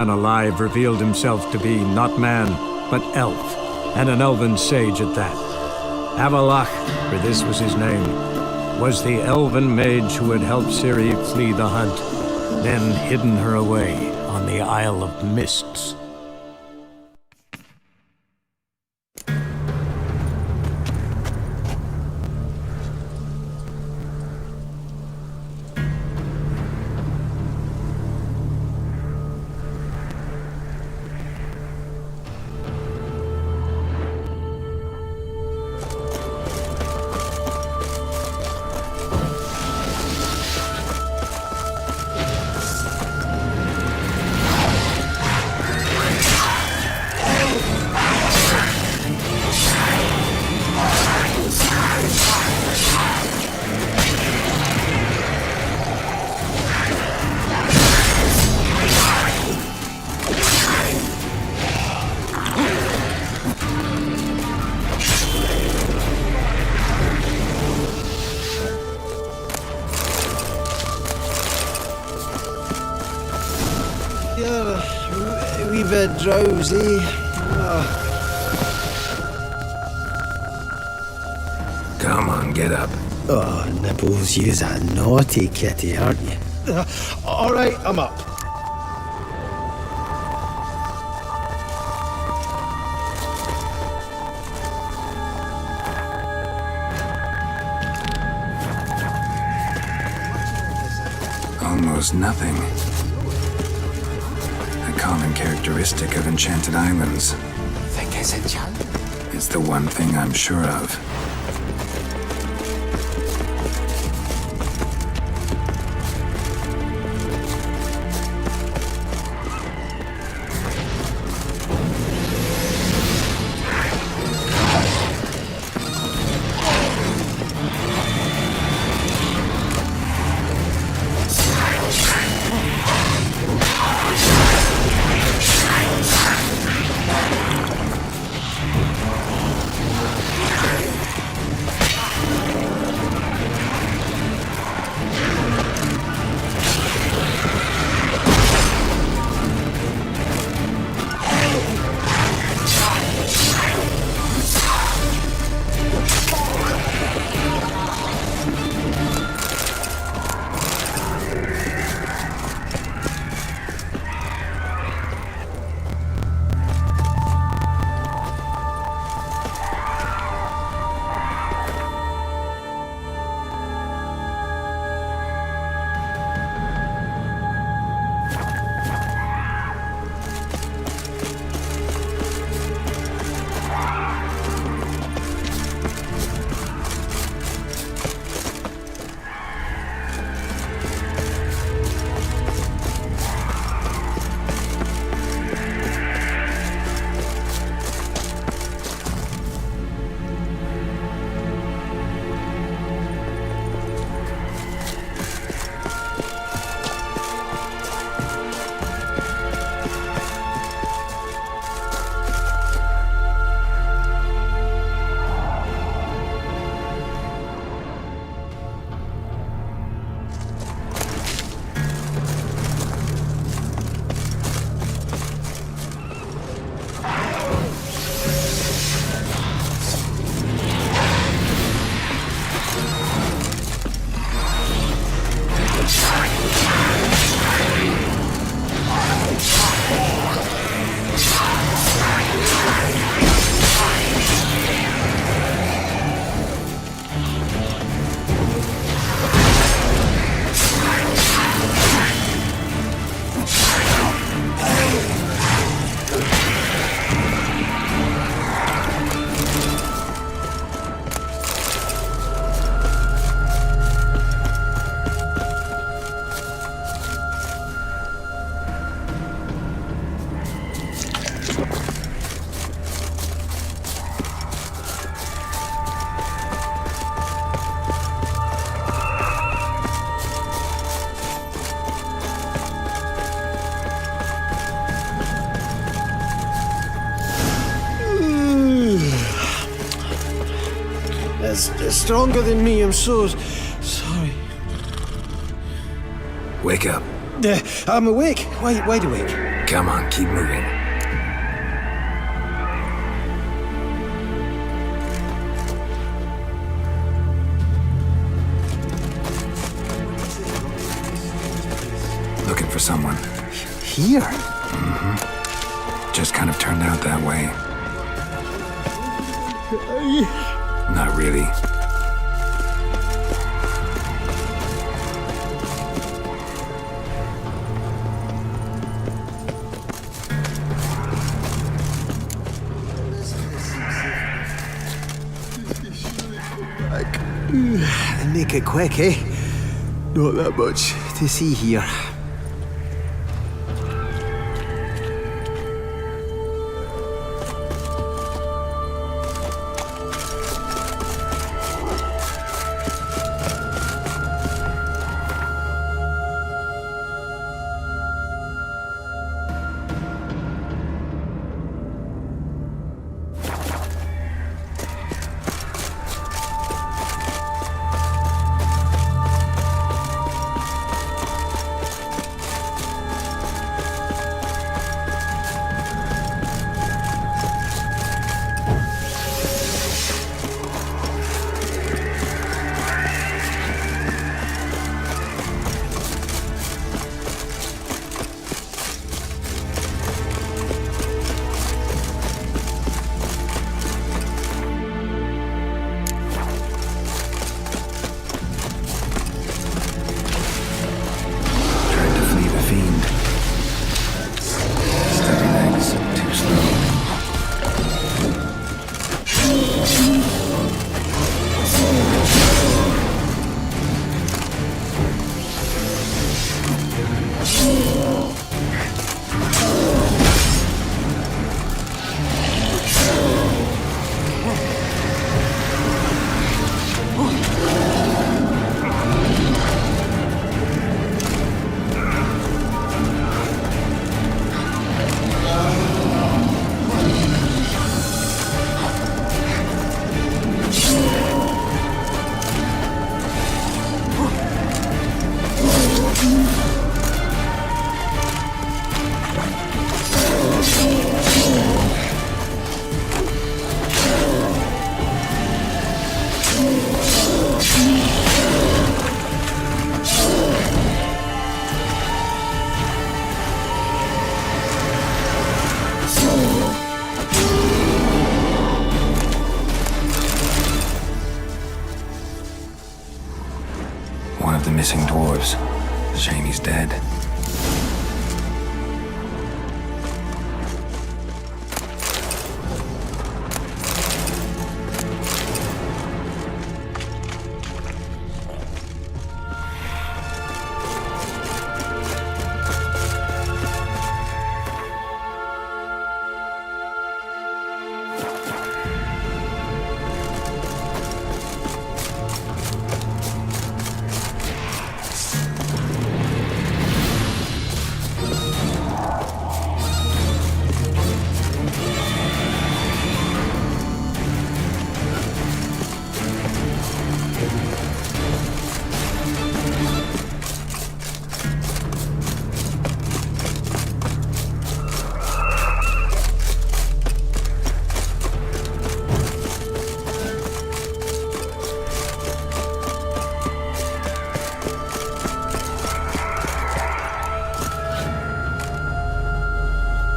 man alive revealed himself to be not man, but elf, and an elven sage at that. Avalach, for this was his name, was the elven mage who had helped Ciri flee the hunt, then hidden her away on the Isle of Mists. A wee bit drowsy. Come on, get up. Oh, Nibbles, you's a naughty kitty, aren't you? All right, I'm up. Almost nothing. A common characteristic of enchanted islands. It's the one thing I'm sure of. It's stronger than me, I'm so sorry. Wake up. I'm awake. Wide awake. Come on, keep moving. Looking for someone. Here? Just kind of turned out that way. Not really. Make it quick, eh? Not that much to see here. One of the missing dwarves. Shame he's dead.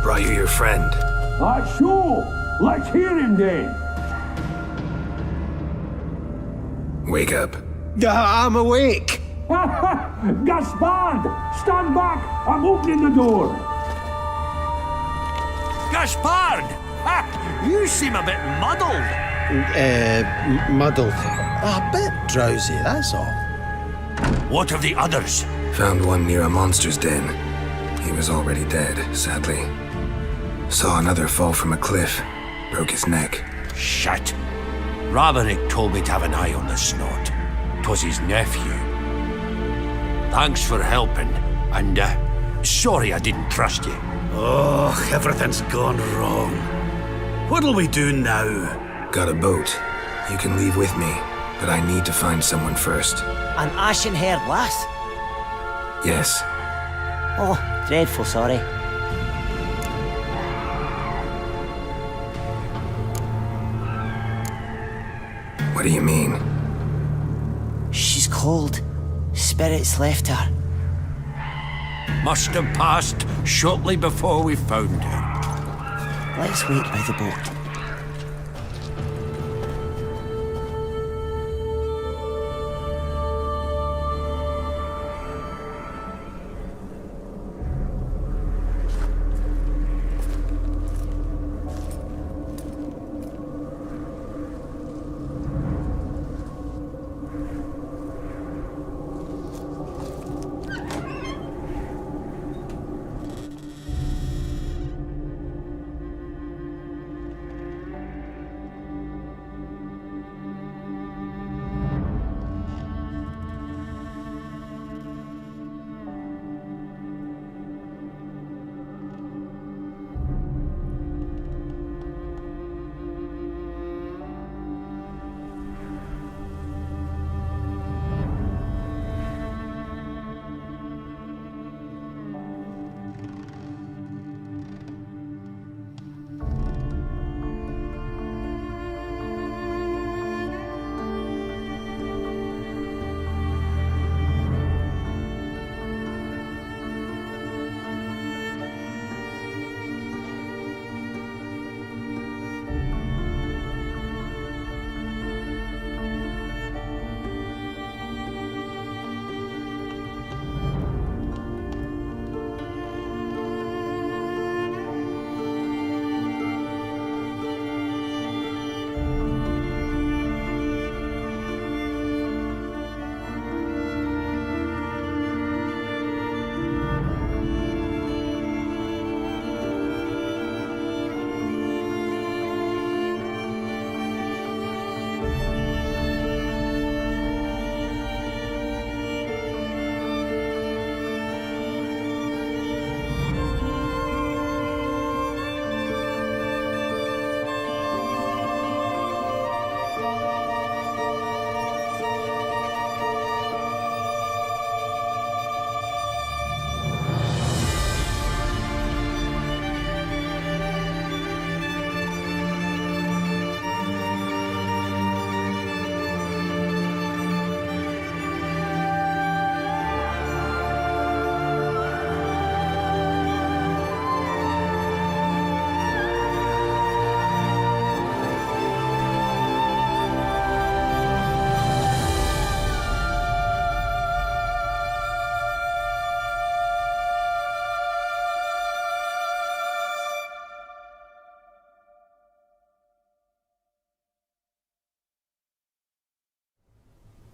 Brought you your friend. Sure. Let's hear him then. Wake up. I'm awake. Gaspard! Stand back! I'm opening the door. Gaspard! Ha! You seem a bit muddled. Muddled. A bit drowsy, that's all. What of the others? Found one near a monster's den. He was already dead, sadly. Saw another fall from a cliff. Broke his neck. Shit. Raverick told me to have an eye on the snot. 'Twas his nephew. Thanks for helping, and sorry I didn't trust you. Oh, everything's gone wrong. What'll we do now? Got a boat. You can leave with me, but I need to find someone first. An ashen-haired lass? Yes. Oh, dreadful sorry. What do you mean? She's cold. Spirits left her. Must have passed shortly before we found her. Let's wait by the boat.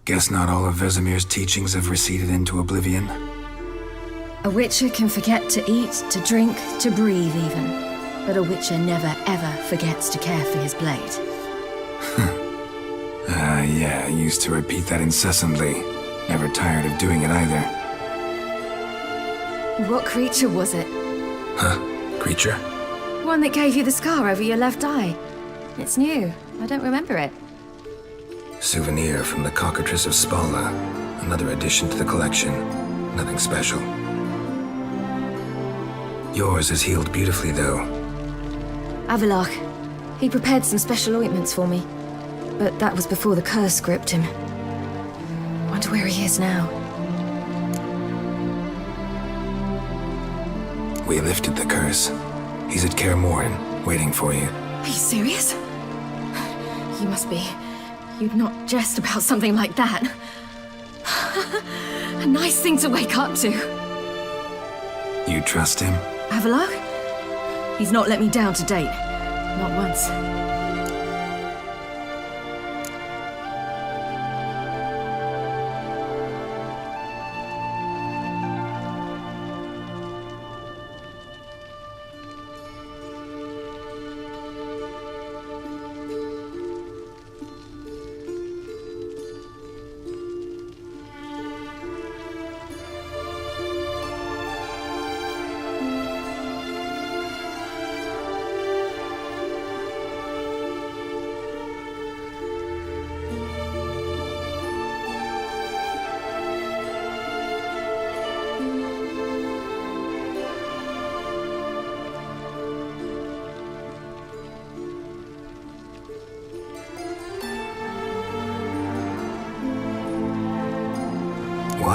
Guess not all of Vesemir's teachings have receded into oblivion. A witcher can forget to eat, to drink, to breathe even. But a witcher never ever forgets to care for his blade. Yeah, I used to repeat that incessantly. Never tired of doing it either. What creature was it? Huh? Creature? One that gave you the scar over your left eye. It's new. I don't remember it. Souvenir from the Cockatrice of Spala. Another addition to the collection. Nothing special. Yours is healed beautifully, though. Avalach. He prepared some special ointments for me. But that was before the curse gripped him. Wonder where he is now. We lifted the curse. He's at Kaer Morhen, waiting for you. Are you serious? You must be. You'd not jest about something like that. A nice thing to wake up to. You trust him? Avalach? He's not let me down to date. Not once.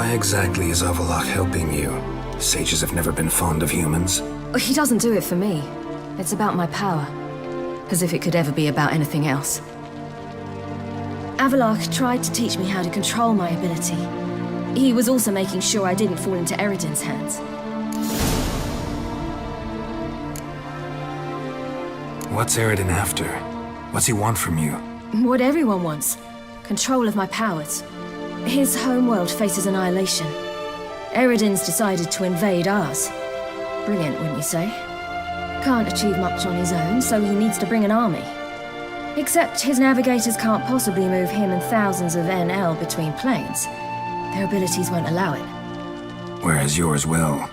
Why exactly is Avalok helping you? Sages have never been fond of humans. He doesn't do it for me. It's about my power. As if it could ever be about anything else. Avalok tried to teach me how to control my ability. He was also making sure I didn't fall into Eridan's hands. What's Eridan after? What's he want from you? What everyone wants. Control of my powers. His homeworld faces annihilation. Eridan's decided to invade ours. Brilliant, wouldn't you say? Can't achieve much on his own, so he needs to bring an army. Except his navigators can't possibly move him and thousands of NL between planes. Their abilities won't allow it. Whereas yours will.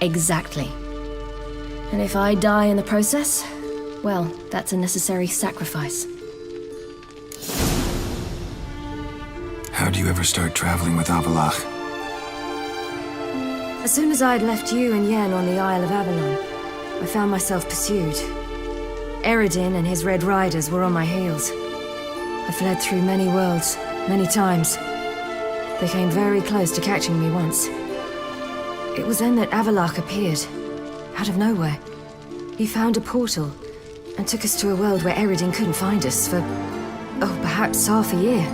Exactly. And if I die in the process, well, that's a necessary sacrifice. How'd you ever start traveling with Avalok? As soon as I'd left you and Yen on the Isle of Avalon, I found myself pursued. Eridan and his Red Riders were on my heels. I fled through many worlds, many times. They came very close to catching me once. It was then that Avalok appeared, out of nowhere. He found a portal, and took us to a world where Eridan couldn't find us for, perhaps half a year.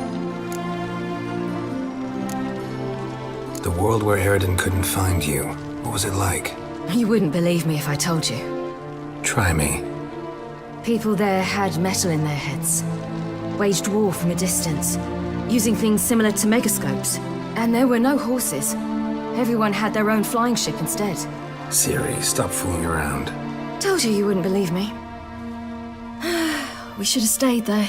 The world where Eridan couldn't find you. What was it like? You wouldn't believe me if I told you. Try me. People there had metal in their heads. Waged war from a distance, using things similar to megascopes. And there were no horses. Everyone had their own flying ship instead. Siri, stop fooling around. Told you you wouldn't believe me. We should have stayed there.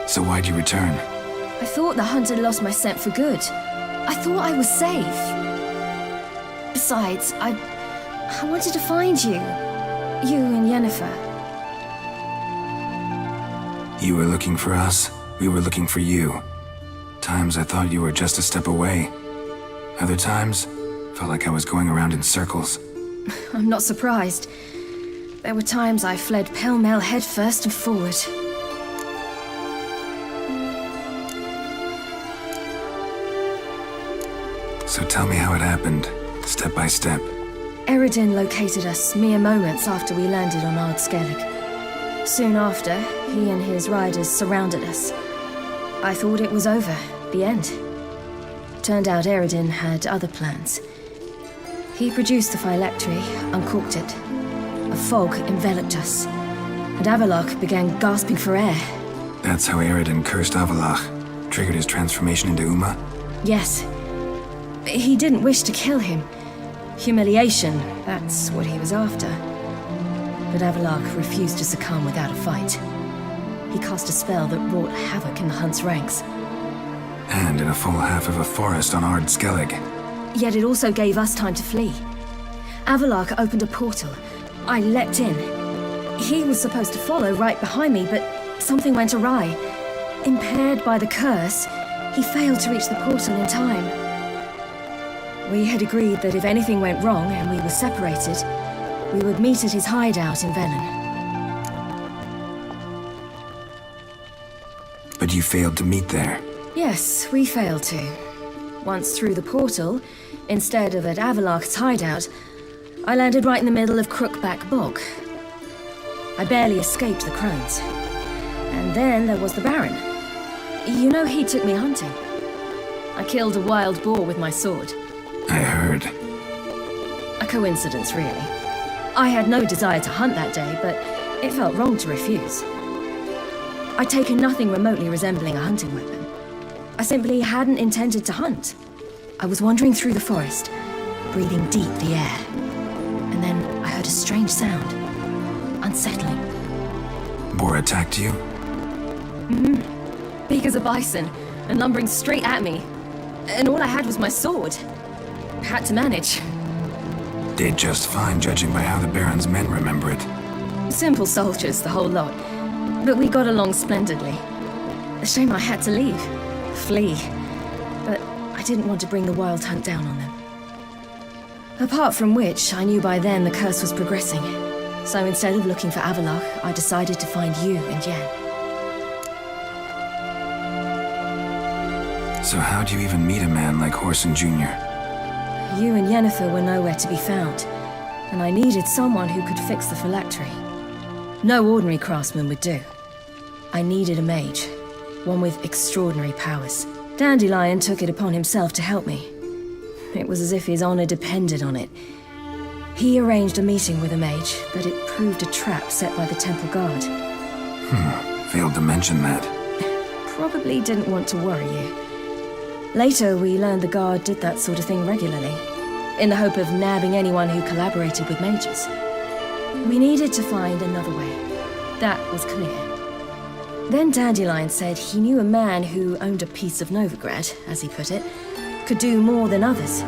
So why'd you return? I thought the hunt had lost my scent for good. I thought I was safe. Besides, I wanted to find you. You and Yennefer. You were looking for us, we were looking for you. Times I thought you were just a step away. Other times, felt like I was going around in circles. I'm not surprised. There were times I fled pell-mell headfirst and forward. So tell me how it happened, step by step. Eridan located us mere moments after we landed on Ard Skellig. Soon after, he and his riders surrounded us. I thought it was over, the end. Turned out Eridan had other plans. He produced the phylactery, uncorked it. A fog enveloped us, and Avalok began gasping for air. That's how Eridan cursed Avalok, triggered his transformation into Uma? Yes. He didn't wish to kill him. Humiliation, that's what he was after. But Avalok refused to succumb without a fight. He cast a spell that wrought havoc in the hunt's ranks. And in a full half of a forest on Ard Skellig. Yet it also gave us time to flee. Avalok opened a portal. I leapt in. He was supposed to follow right behind me, but something went awry. Impaired by the curse, he failed to reach the portal in time. We had agreed that if anything went wrong and we were separated, we would meet at his hideout in Velen. But you failed to meet there. Yes, we failed to. Once through the portal, instead of at Avalok's hideout, I landed right in the middle of Crookback Bog. I barely escaped the crones. And then there was the Baron. You know, he took me hunting. I killed a wild boar with my sword. I heard. A coincidence, really. I had no desire to hunt that day, but it felt wrong to refuse. I'd taken nothing remotely resembling a hunting weapon. I simply hadn't intended to hunt. I was wandering through the forest, breathing deep the air. And then I heard a strange sound. Unsettling. Boar attacked you? Mm-hmm. Big as a bison, and lumbering straight at me. And all I had was my sword. Had to manage. Did just fine, judging by how the Baron's men remember it. Simple soldiers, the whole lot. But we got along splendidly. A shame I had to leave. Flee. But I didn't want to bring the wild hunt down on them. Apart from which, I knew by then the curse was progressing. So instead of looking for Avalok, I decided to find you and Yen. So how'd you even meet a man like Horson Jr.? You and Yennefer were nowhere to be found, and I needed someone who could fix the phylactery. No ordinary craftsman would do. I needed a mage, one with extraordinary powers. Dandelion took it upon himself to help me. It was as if his honor depended on it. He arranged a meeting with a mage, but it proved a trap set by the temple guard. Failed to mention that. Probably didn't want to worry you. Later, we learned the guard did that sort of thing regularly, in the hope of nabbing anyone who collaborated with mages. We needed to find another way. That was clear. Then Dandelion said he knew a man who owned a piece of Novigrad, as he put it, could do more than others.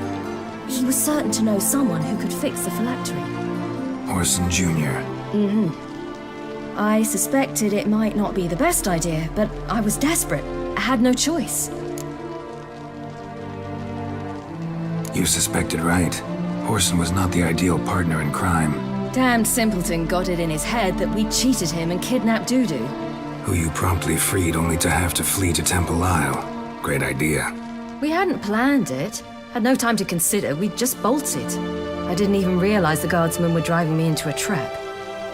He was certain to know someone who could fix the phylactery. Horson Jr. I suspected it might not be the best idea, but I was desperate. I had no choice. You suspected right. Horson was not the ideal partner in crime. Damned simpleton got it in his head that we cheated him and kidnapped Dudu. Who you promptly freed only to have to flee to Temple Isle. Great idea. We hadn't planned it. Had no time to consider, we just bolted. I didn't even realize the guardsmen were driving me into a trap.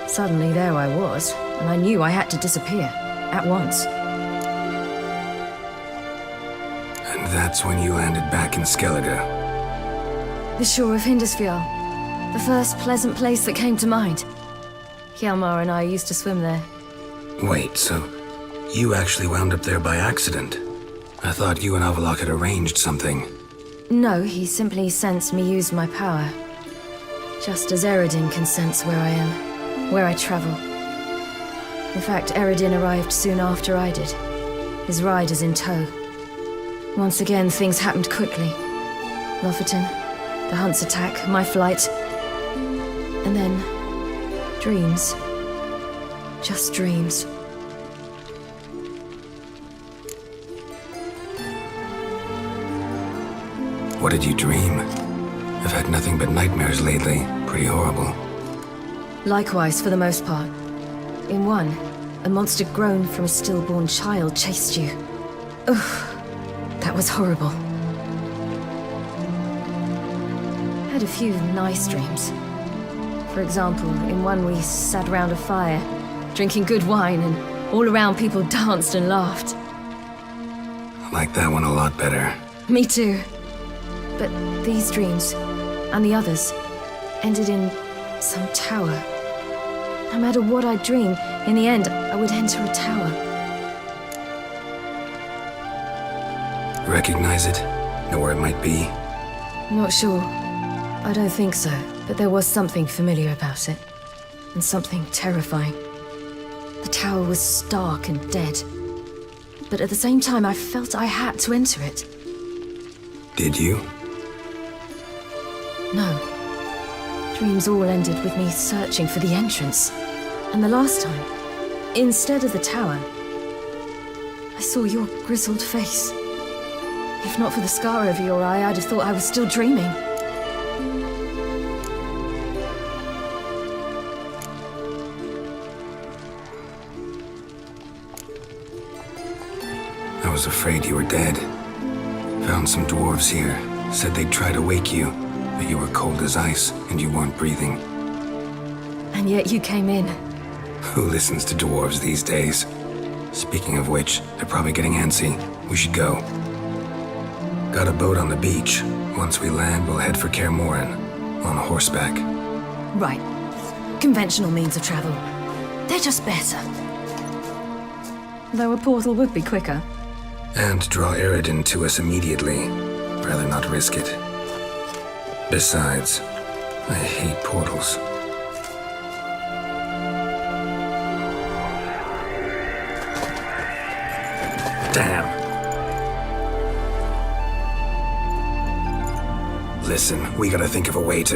Suddenly there I was, and I knew I had to disappear. At once. And that's when you landed back in Skellige. The shore of Hindisfjall. The first pleasant place that came to mind. Hjalmar and I used to swim there. Wait, so you actually wound up there by accident? I thought you and Avallac'h had arranged something. No, he simply sensed me use my power. Just as Eredin can sense where I am, where I travel. In fact, Eredin arrived soon after I did. His riders in tow. Once again, things happened quickly. Lofoten, the hunt's attack, my flight. And then, dreams. Just dreams. What did you dream? I've had nothing but nightmares lately. Pretty horrible. Likewise, for the most part. In one, a monster grown from a stillborn child chased you. Ugh, that was horrible. Had a few nice dreams. For example, in one we sat around a fire, drinking good wine, and all around people danced and laughed. I like that one a lot better. Me too. But these dreams, and the others, ended in some tower. No matter what I dream, in the end, I would enter a tower. Recognize it? Know where it might be? Not sure. I don't think so, but there was something familiar about it. And something terrifying. The tower was stark and dead. But at the same time, I felt I had to enter it. Did you? No. Dreams all ended with me searching for the entrance. And the last time, instead of the tower, I saw your grizzled face. If not for the scar over your eye, I'd have thought I was still dreaming. I was afraid you were dead. Found some dwarves here. Said they'd try to wake you, but you were cold as ice and you weren't breathing. And yet you came in. Who listens to dwarves these days? Speaking of which, they're probably getting antsy. We should go. Got a boat on the beach. Once we land, we'll head for Kaer Morhen. On horseback. Right. Conventional means of travel. They're just better. Though a portal would be quicker. And draw Eredin to us immediately. Rather not risk it. Besides, I hate portals. Damn. Listen, we gotta think of a way to...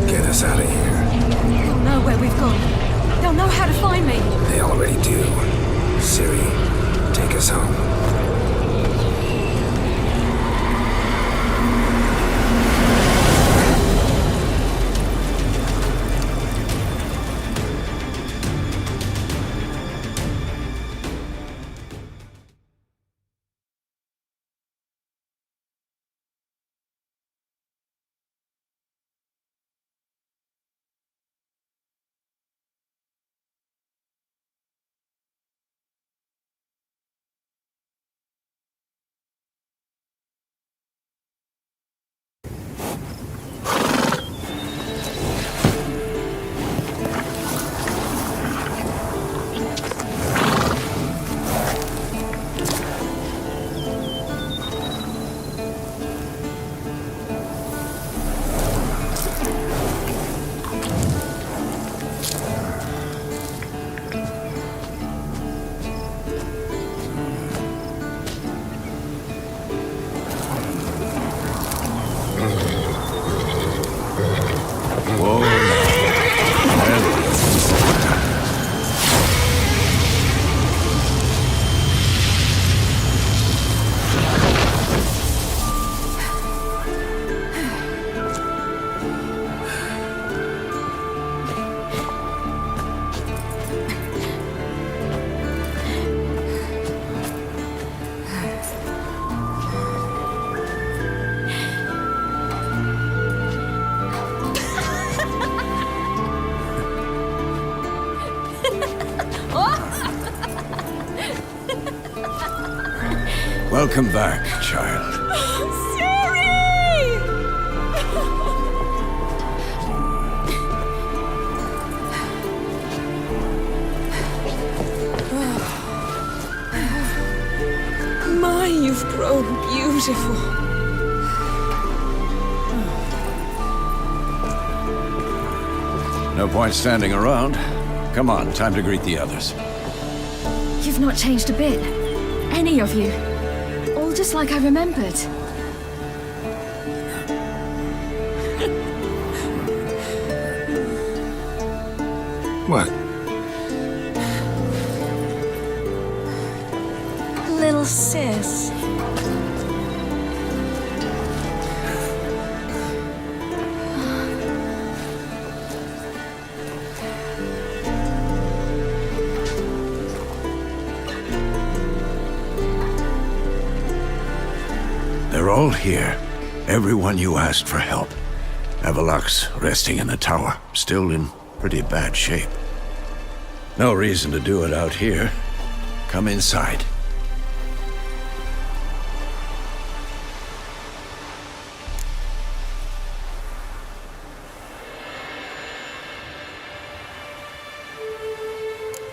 Get us out of here. They'll know where we've gone. They'll know how to find me. They already do. Ciri, take us home. Welcome back, child. My, you've grown beautiful. No point standing around. Come on, time to greet the others. You've not changed a bit. Any of you. All just like I remembered. What? Little sis. They're all here. Everyone you asked for help. Avalok's resting in the tower, still in pretty bad shape. No reason to do it out here. Come inside.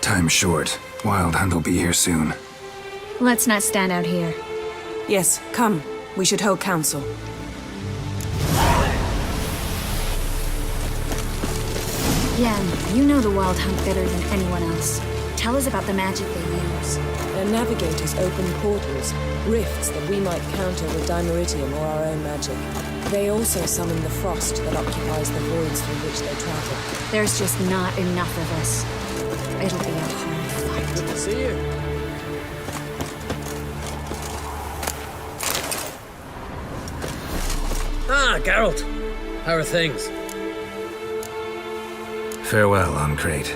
Time's short. Wild Hunt will be here soon. Let's not stand out here. Yes, come. We should hold council. Yan, you know the Wild Hunt better than anyone else. Tell us about the magic they use. Their navigators open portals, rifts that we might counter with dimeritium or our own magic. They also summon the frost that occupies the voids through which they travel. There's just not enough of us. It'll be a hard fight. Good to see you. Ah, Geralt. How are things? Farewell, Ancrate.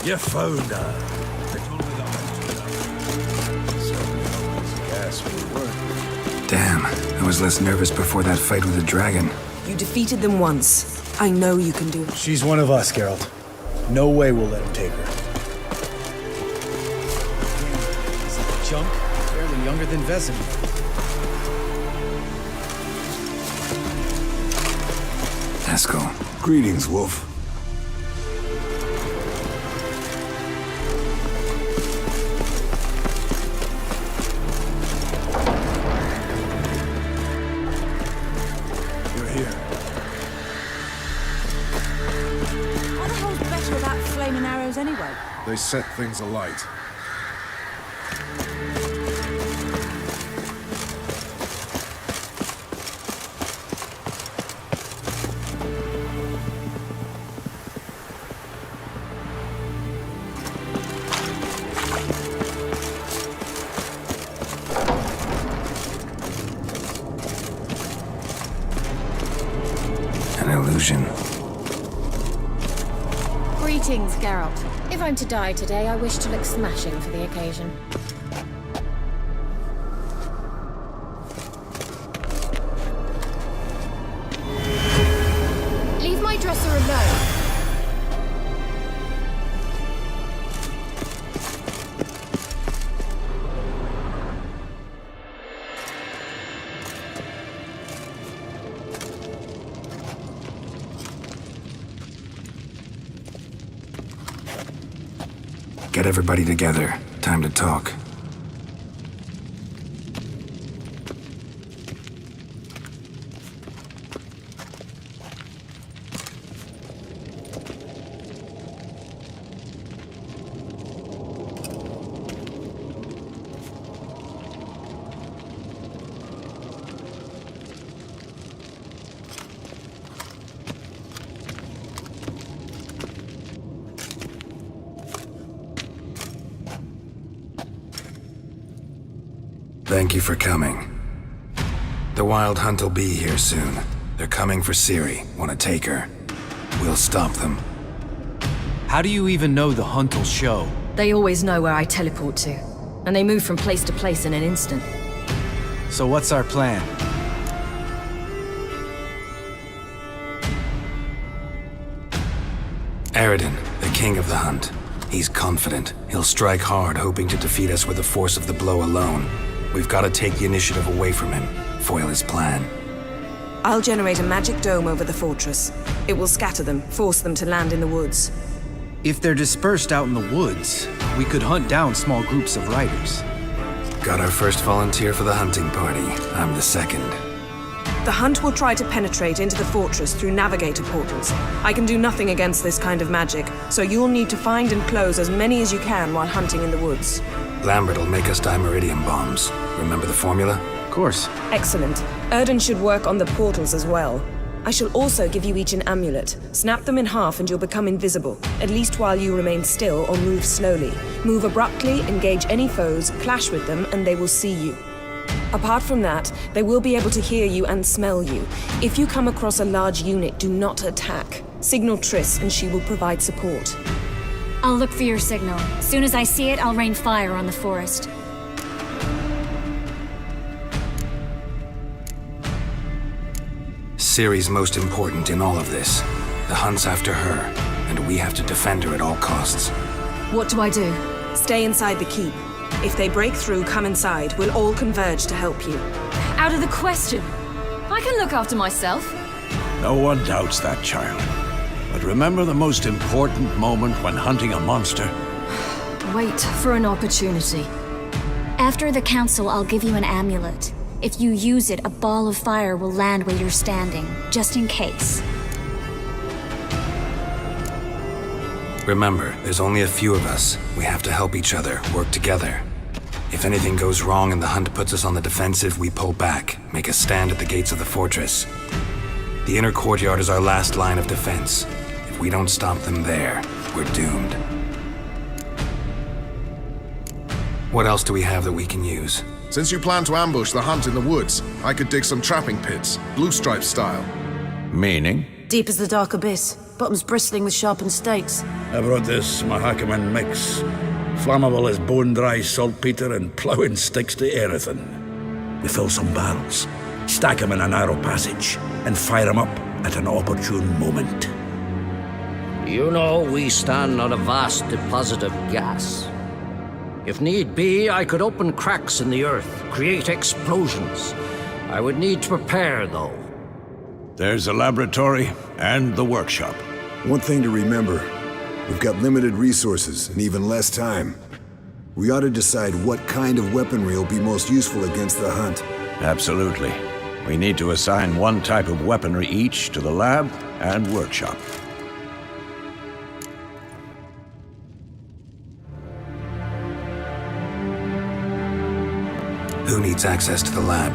You found her. Damn, I was less nervous before that fight with the dragon. You defeated them once. I know you can do it. She's one of us, Geralt. No way we'll let him take her. He's like junk, barely younger than Vesemir. Eskel. Greetings, Wolf. You're here. What the hell's better about flaming arrows anyway? They set things alight. An illusion. Greetings, Geralt. If I'm to die today, I wish to look smashing for the occasion. Leave my dresser alone. Get everybody together. Time to talk. Thank you for coming. The Wild Hunt will be here soon. They're coming for Ciri. Want to take her? We'll stop them. How do you even know the Hunt will show? They always know where I teleport to, and they move from place to place in an instant. So what's our plan? Aridin, the king of the hunt. He's confident. He'll strike hard, hoping to defeat us with the force of the blow alone. We've got to take the initiative away from him, foil his plan. I'll generate a magic dome over the fortress. It will scatter them, force them to land in the woods. If they're dispersed out in the woods, we could hunt down small groups of riders. Got our first volunteer for the hunting party. I'm the second. The hunt will try to penetrate into the fortress through navigator portals. I can do nothing against this kind of magic, so you'll need to find and close as many as you can while hunting in the woods. Lambert will make us dimeridium bombs. Remember the formula? Of course. Excellent. Erden should work on the portals as well. I shall also give you each an amulet. Snap them in half and you'll become invisible, at least while you remain still or move slowly. Move abruptly, engage any foes, clash with them, and they will see you. Apart from that, they will be able to hear you and smell you. If you come across a large unit, do not attack. Signal Triss and she will provide support. I'll look for your signal. As soon as I see it, I'll rain fire on the forest. Ciri's most important in all of this. The hunt's after her, and we have to defend her at all costs. What do I do? Stay inside the keep. If they break through, come inside. We'll all converge to help you. Out of the question. I can look after myself. No one doubts that, child. But remember the most important moment when hunting a monster? Wait for an opportunity. After the council, I'll give you an amulet. If you use it, a ball of fire will land where you're standing, just in case. Remember, there's only a few of us. We have to help each other, work together. If anything goes wrong and the hunt puts us on the defensive, we pull back, make a stand at the gates of the fortress. The inner courtyard is our last line of defense. If we don't stop them there, we're doomed. What else do we have that we can use? Since you plan to ambush the hunt in the woods, I could dig some trapping pits, blue stripe style. Meaning? Deep as the dark abyss, bottoms bristling with sharpened stakes. I brought this Mahakaman mix. Flammable as bone-dry saltpeter and ploughing sticks to anything. We fill some barrels, stack them in a narrow passage, and fire them up at an opportune moment. You know, we stand on a vast deposit of gas. If need be, I could open cracks in the earth, create explosions. I would need to prepare, though. There's a laboratory and the workshop. One thing to remember, we've got limited resources and even less time. We ought to decide what kind of weaponry will be most useful against the hunt. Absolutely. We need to assign one type of weaponry each to the lab and workshop. Who needs access to the lab?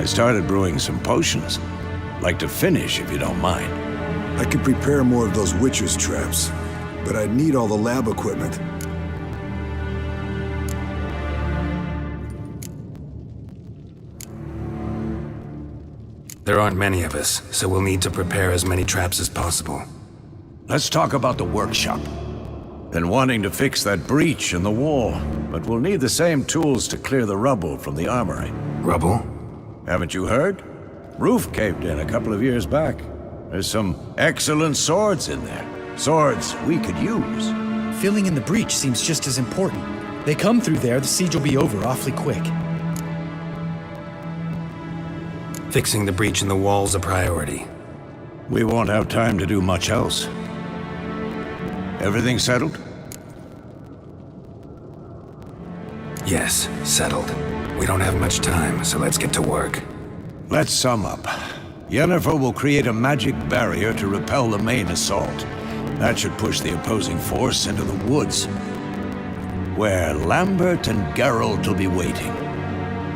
I started brewing some potions. Like to finish, if you don't mind. I could prepare more of those Witcher's traps, but I'd need all the lab equipment. There aren't many of us, so we'll need to prepare as many traps as possible. Let's talk about the workshop. Been wanting to fix that breach in the wall, but we'll need the same tools to clear the rubble from the armory. Rubble? Haven't you heard? Roof caved in a couple of years back. There's some excellent swords in there. Swords we could use. Filling in the breach seems just as important. They come through there, the siege will be over awfully quick. Fixing the breach in the wall's a priority. We won't have time to do much else. Everything settled? Yes, settled. We don't have much time, so let's get to work. Let's sum up. Yennefer will create a magic barrier to repel the main assault. That should push the opposing force into the woods, where Lambert and Geralt will be waiting.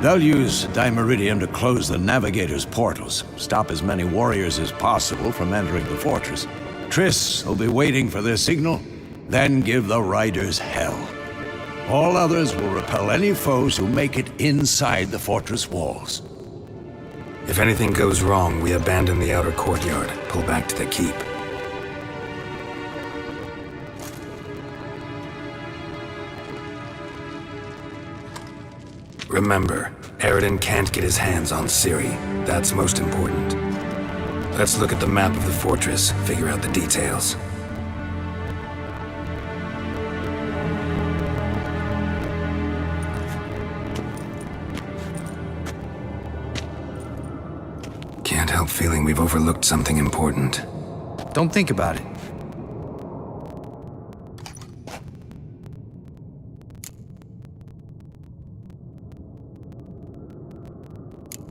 They'll use dimeridium to close the navigator's portals, stop as many warriors as possible from entering the fortress. Triss will be waiting for their signal, then give the riders hell. All others will repel any foes who make it inside the fortress walls. If anything goes wrong, we abandon the outer courtyard, pull back to the keep. Remember, Aridin can't get his hands on Ciri. That's most important. Let's look at the map of the fortress, figure out the details. help feeling we've overlooked something important. Don't think about it.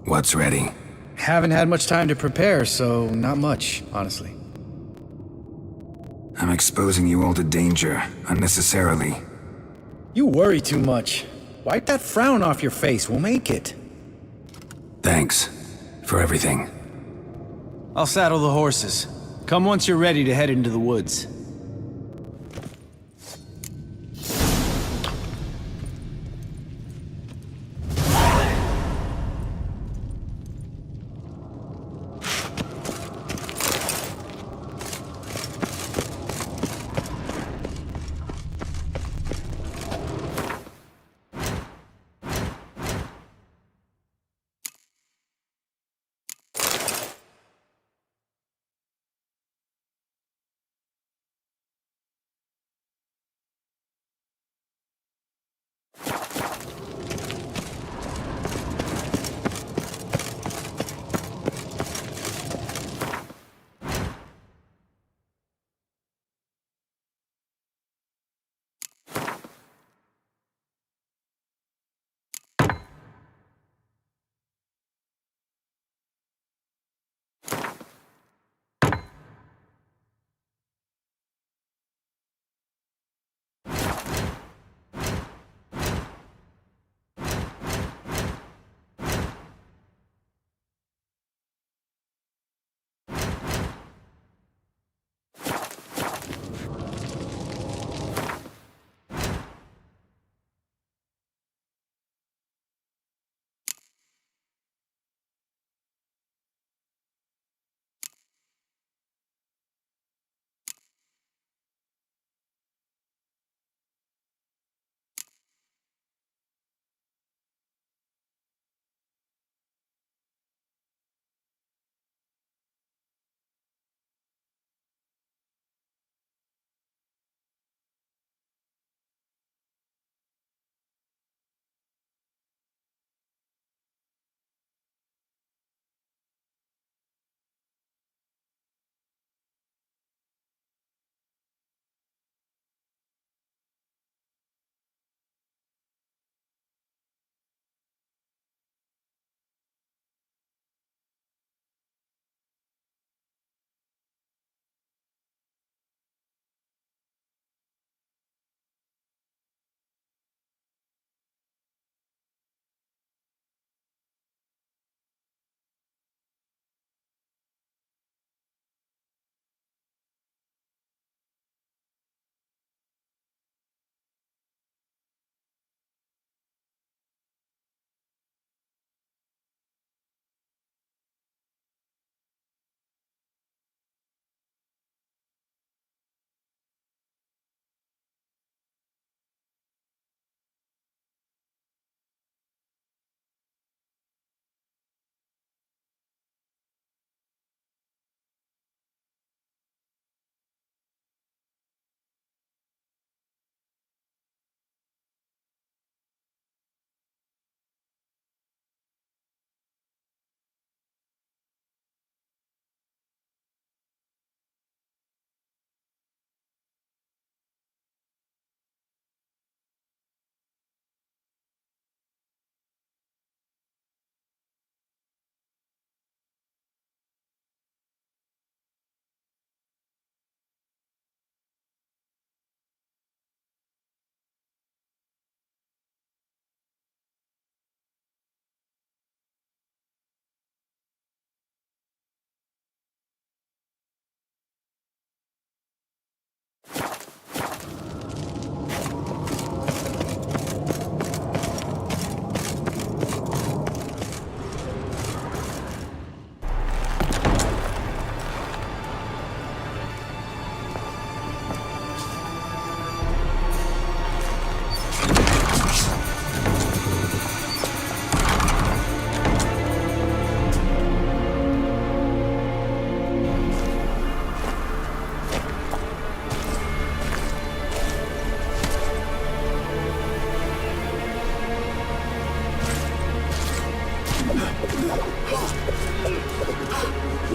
What's ready? Haven't had much time to prepare, so not much, honestly. I'm exposing you all to danger, unnecessarily. You worry too much. Wipe that frown off your face, we'll make it. Thanks. For everything. I'll saddle the horses. Come once you're ready to head into the woods.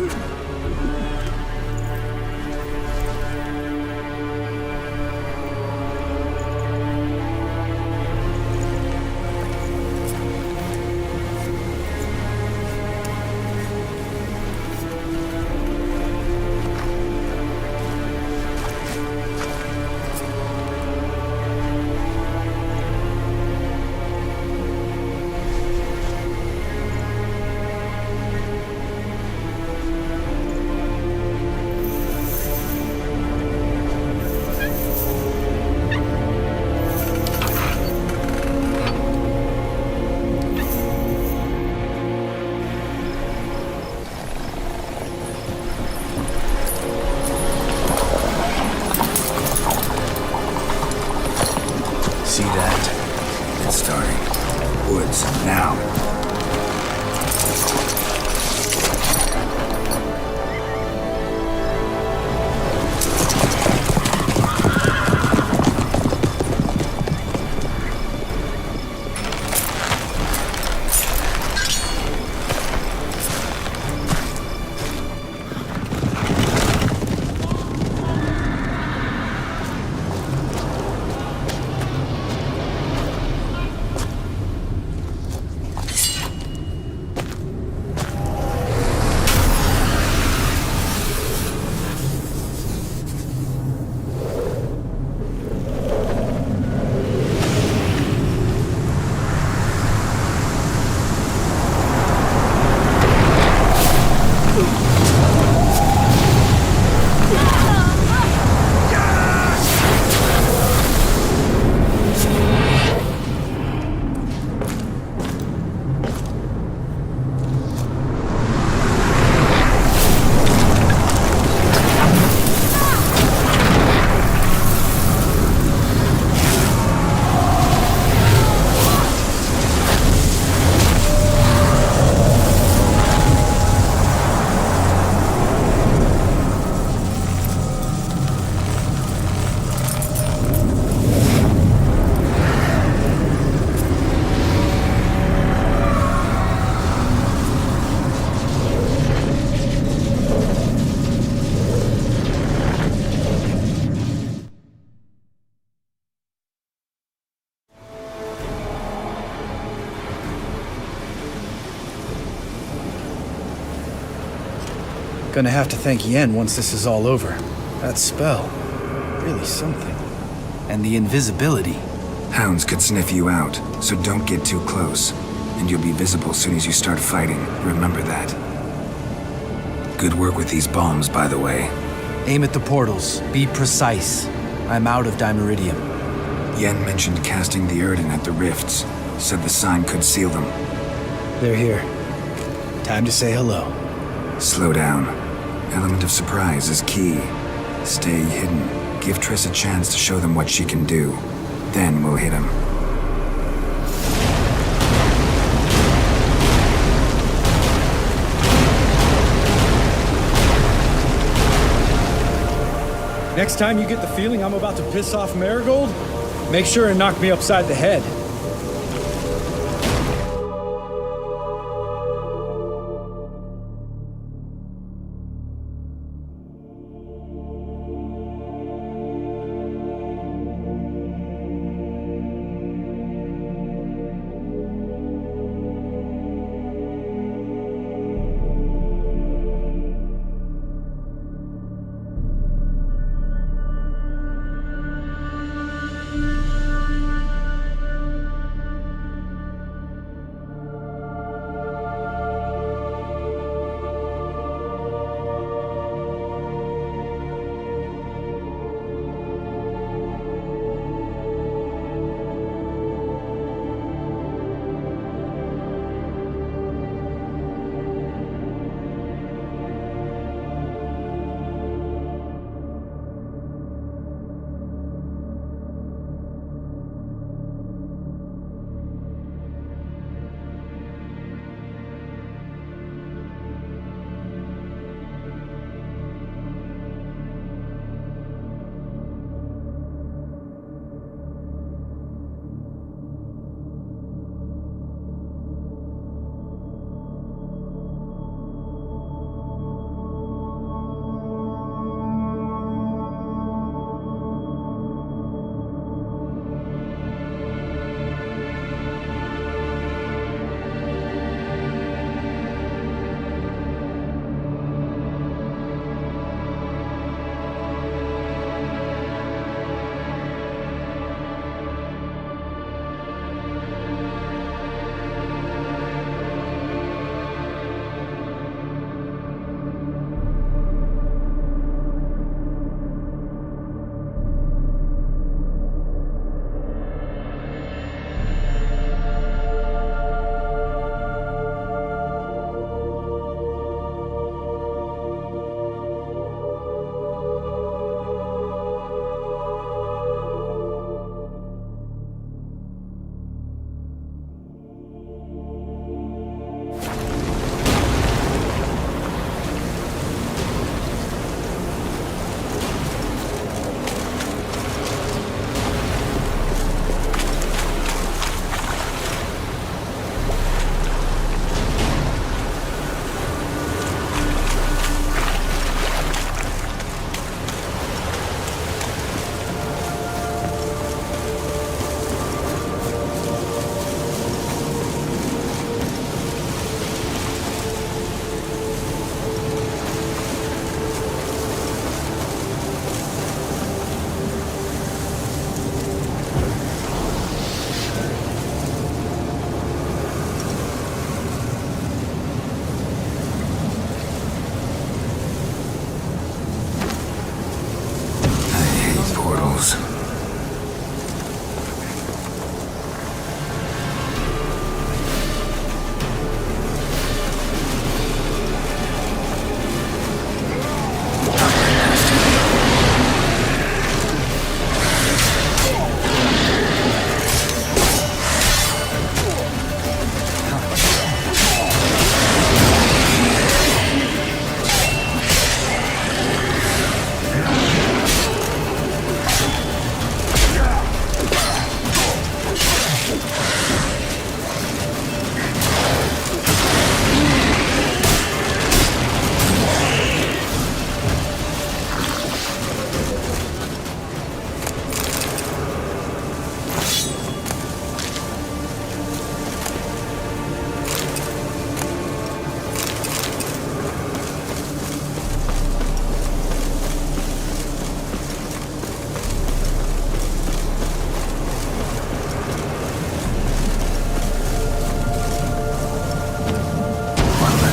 See that? It's starting. Woods, now. Gonna have to thank Yen once this is all over. That spell, really something. And the invisibility. Hounds could sniff you out, so don't get too close. And you'll be visible soon as you start fighting. Remember that. Good work with these bombs, by the way. Aim at the portals. Be precise. I'm out of dimeridium. Yen mentioned casting the Erden at the rifts. Said the sign could seal them. They're here. Time to say hello. Slow down. Element of surprise is key. Stay hidden. Give Triss a chance to show them what she can do. Then we'll hit him. Next time you get the feeling I'm about to piss off Marigold, make sure and knock me upside the head.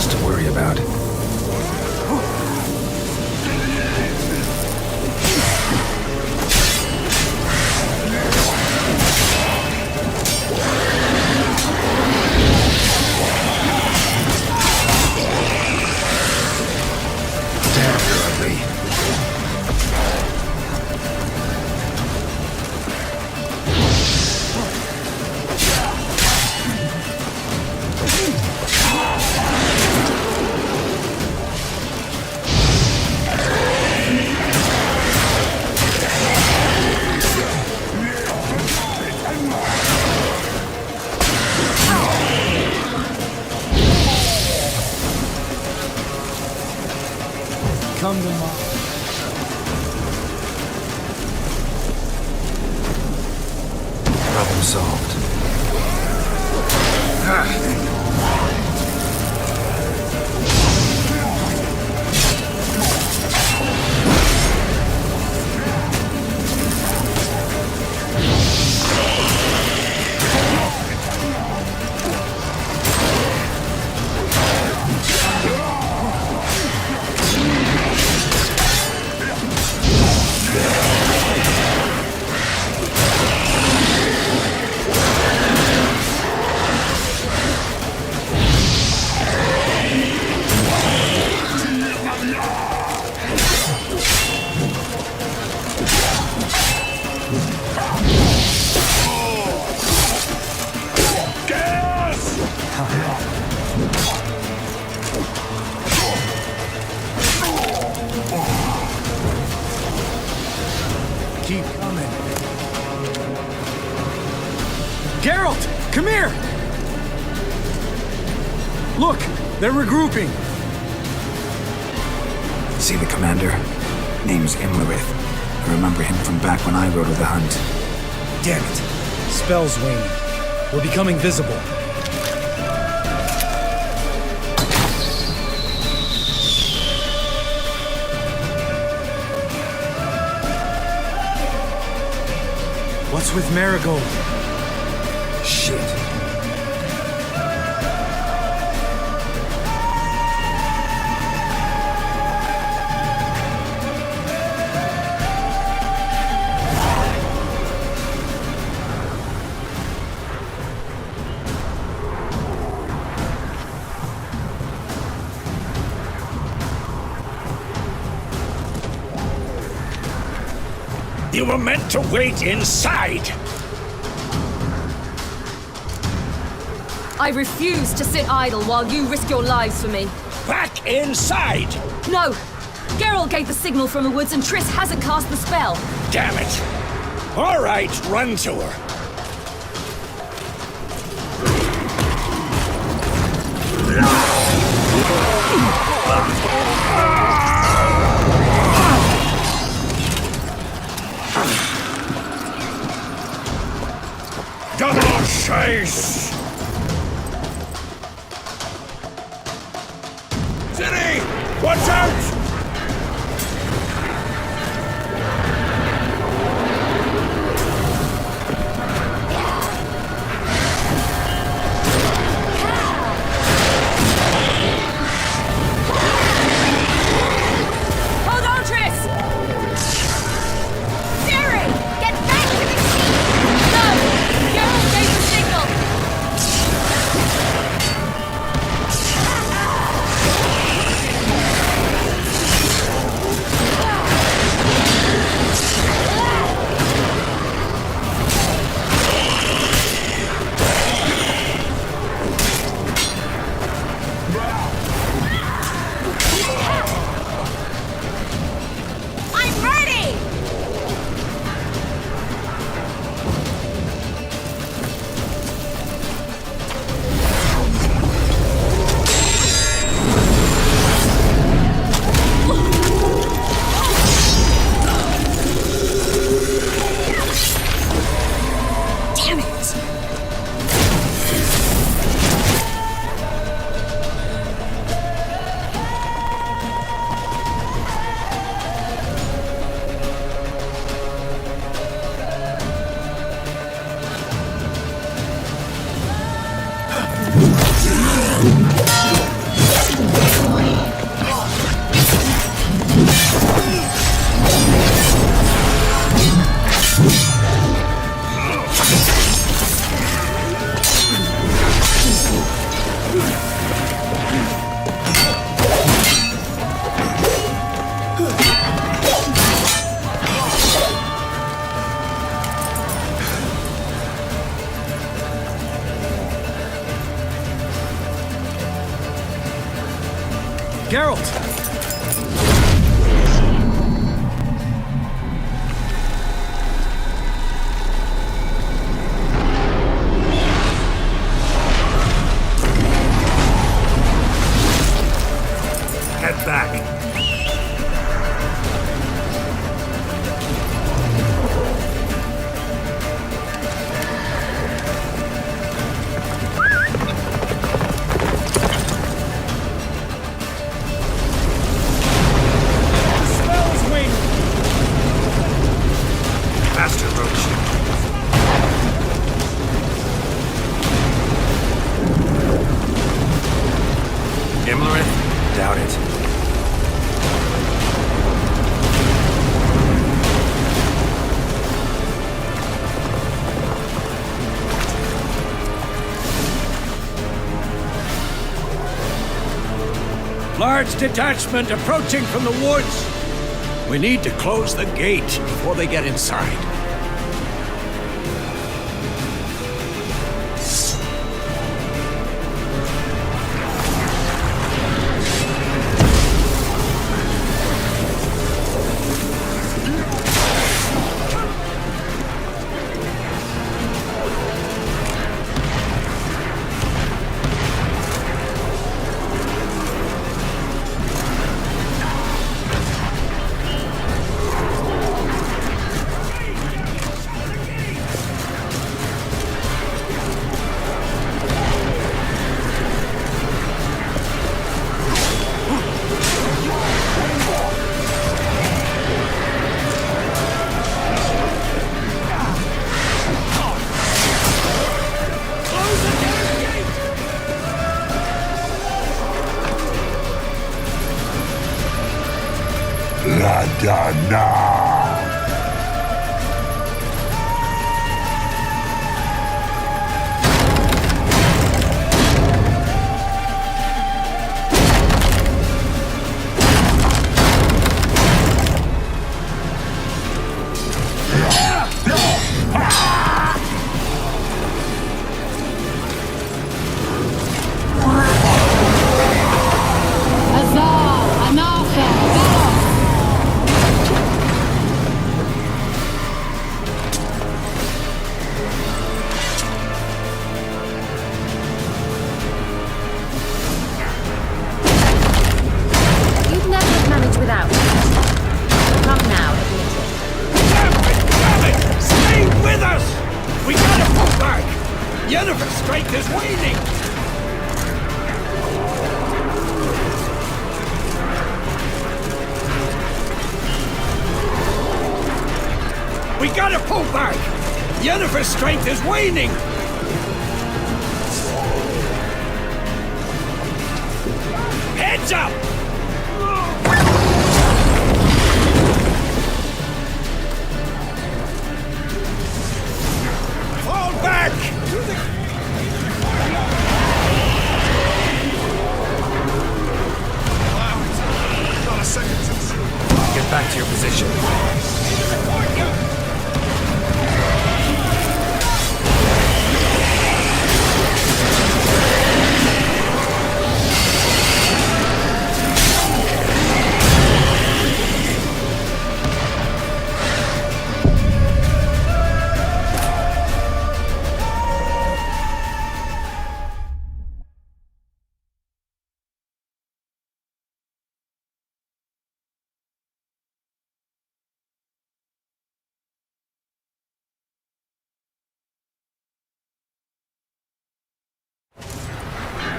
else to worry about. Come to mom. Problem solved. Keep coming. Geralt, come here! Look, they're regrouping. See the commander? Name's Imlerith. I remember him from back when I rode with the hunt. Damn it. Spell's waning. We're becoming visible. What's with Marigold? Shit. You were meant to wait inside! I refuse to sit idle while you risk your lives for me. Back inside! No! Geralt gave the signal from the woods and Triss hasn't cast the spell. Damn it! All right, run to her. Double chase! City! Watch out! Hold on, Triss! Siri! Get back to the key! No! Geralt gave the signal! Geralt! Head back. Faster, Roach. Imlerith? Doubt it. Large detachment approaching from the woods. We need to close the gate before they get inside. Yennefer's strength is waning! We gotta pull back! Yennefer's strength is waning! Heads up! Fall back! Not a second too soon. Get back to your position.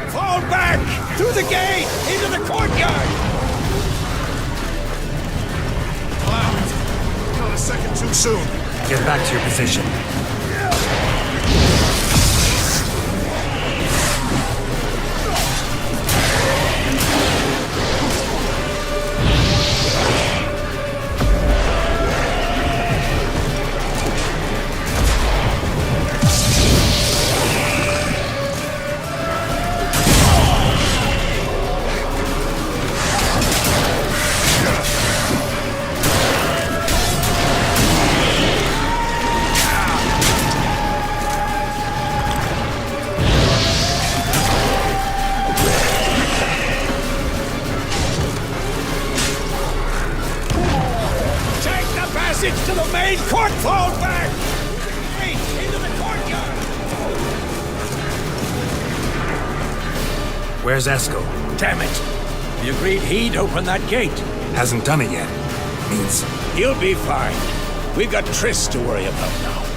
Fall back! Through the gate! Into the courtyard! Not a second too soon. Get back to your position. Don't fall back! Hey, into the courtyard! Where's Esco? Damn it! We agreed he'd open that gate. Hasn't done it yet. Means He'll be fine. We've got Triss to worry about now.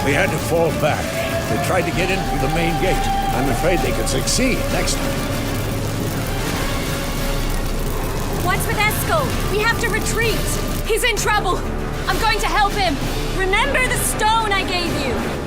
We had to fall back. They tried to get in through the main gate. I'm afraid they could succeed next time. What's with Esco? We have to retreat. He's in trouble. I'm going to help him. Remember the stone I gave you.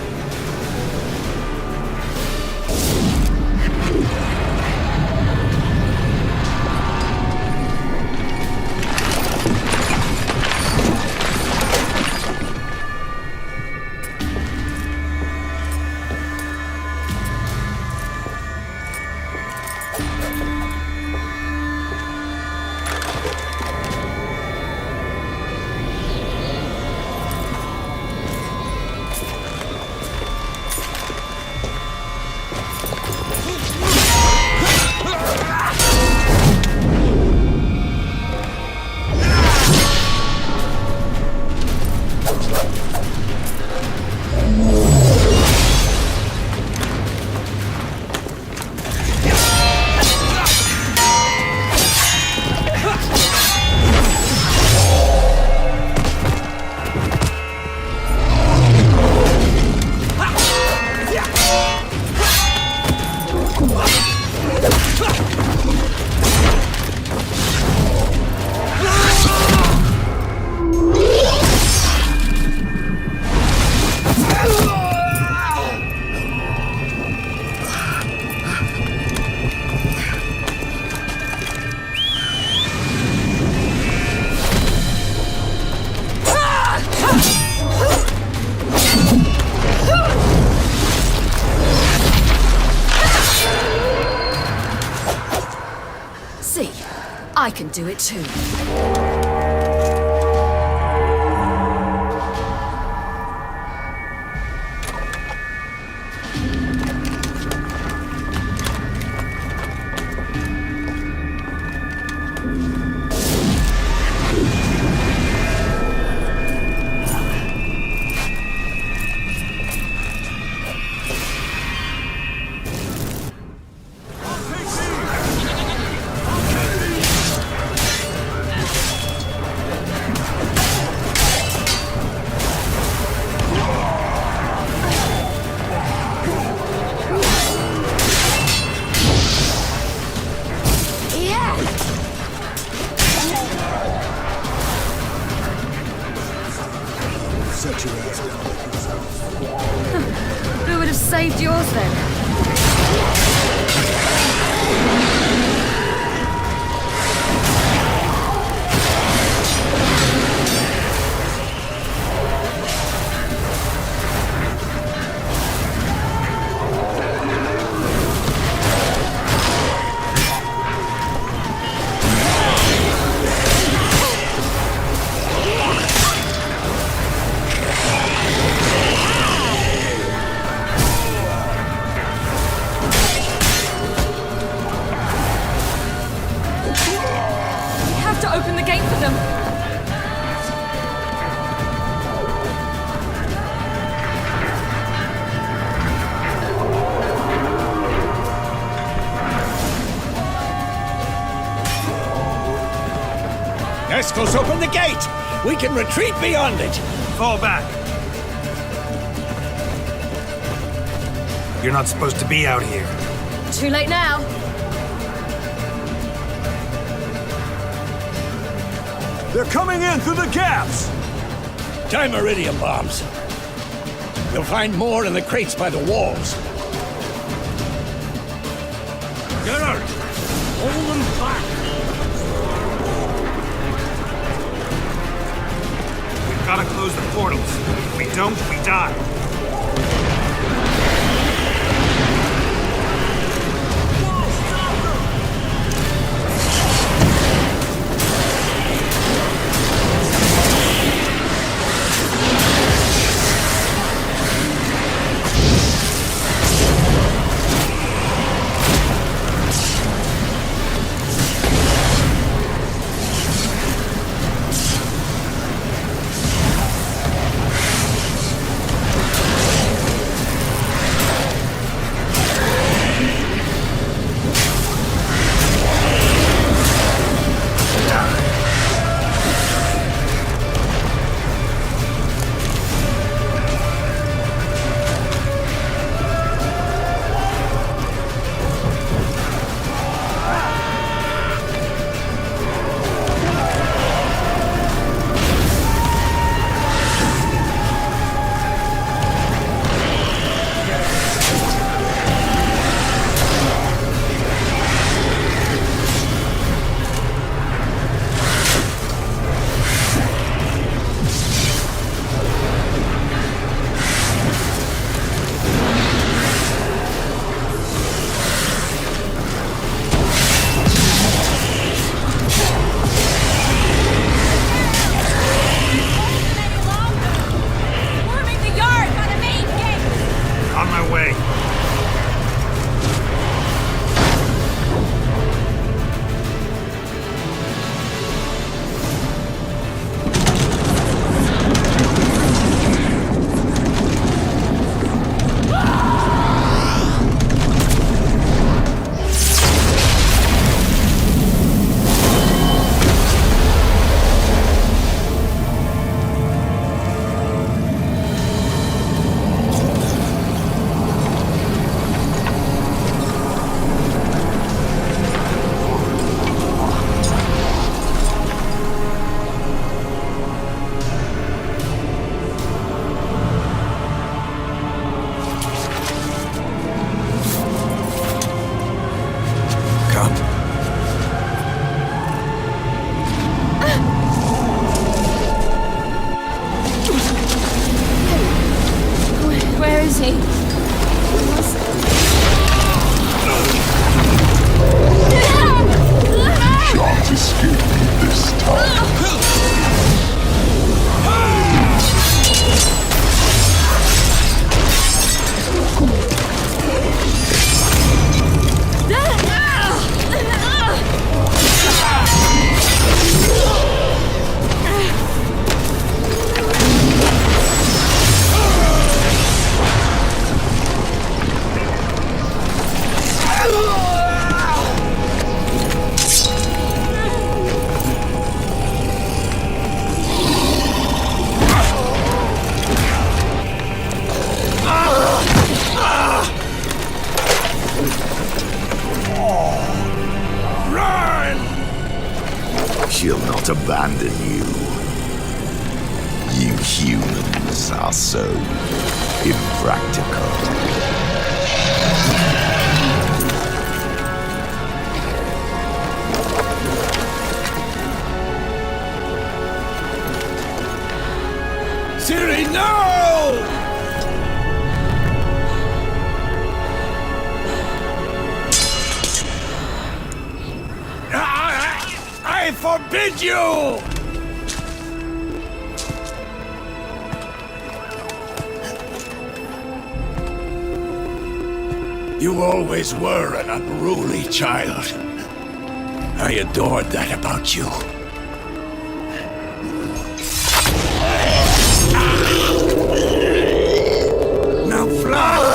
I can do it too. Who would have saved yours then? rascals open the gate! We can retreat beyond it! Fall back. You're not supposed to be out here. Too late now. They're coming in through the gaps! Time iridium bombs. You'll find more in the crates by the walls. Get her! Hold them back! We've got to close the portals. If we don't, we die. She'll not abandon you. You humans are so impractical. Siri, no! I forbid you! You always were an unruly child. I adored that about you. Now fly!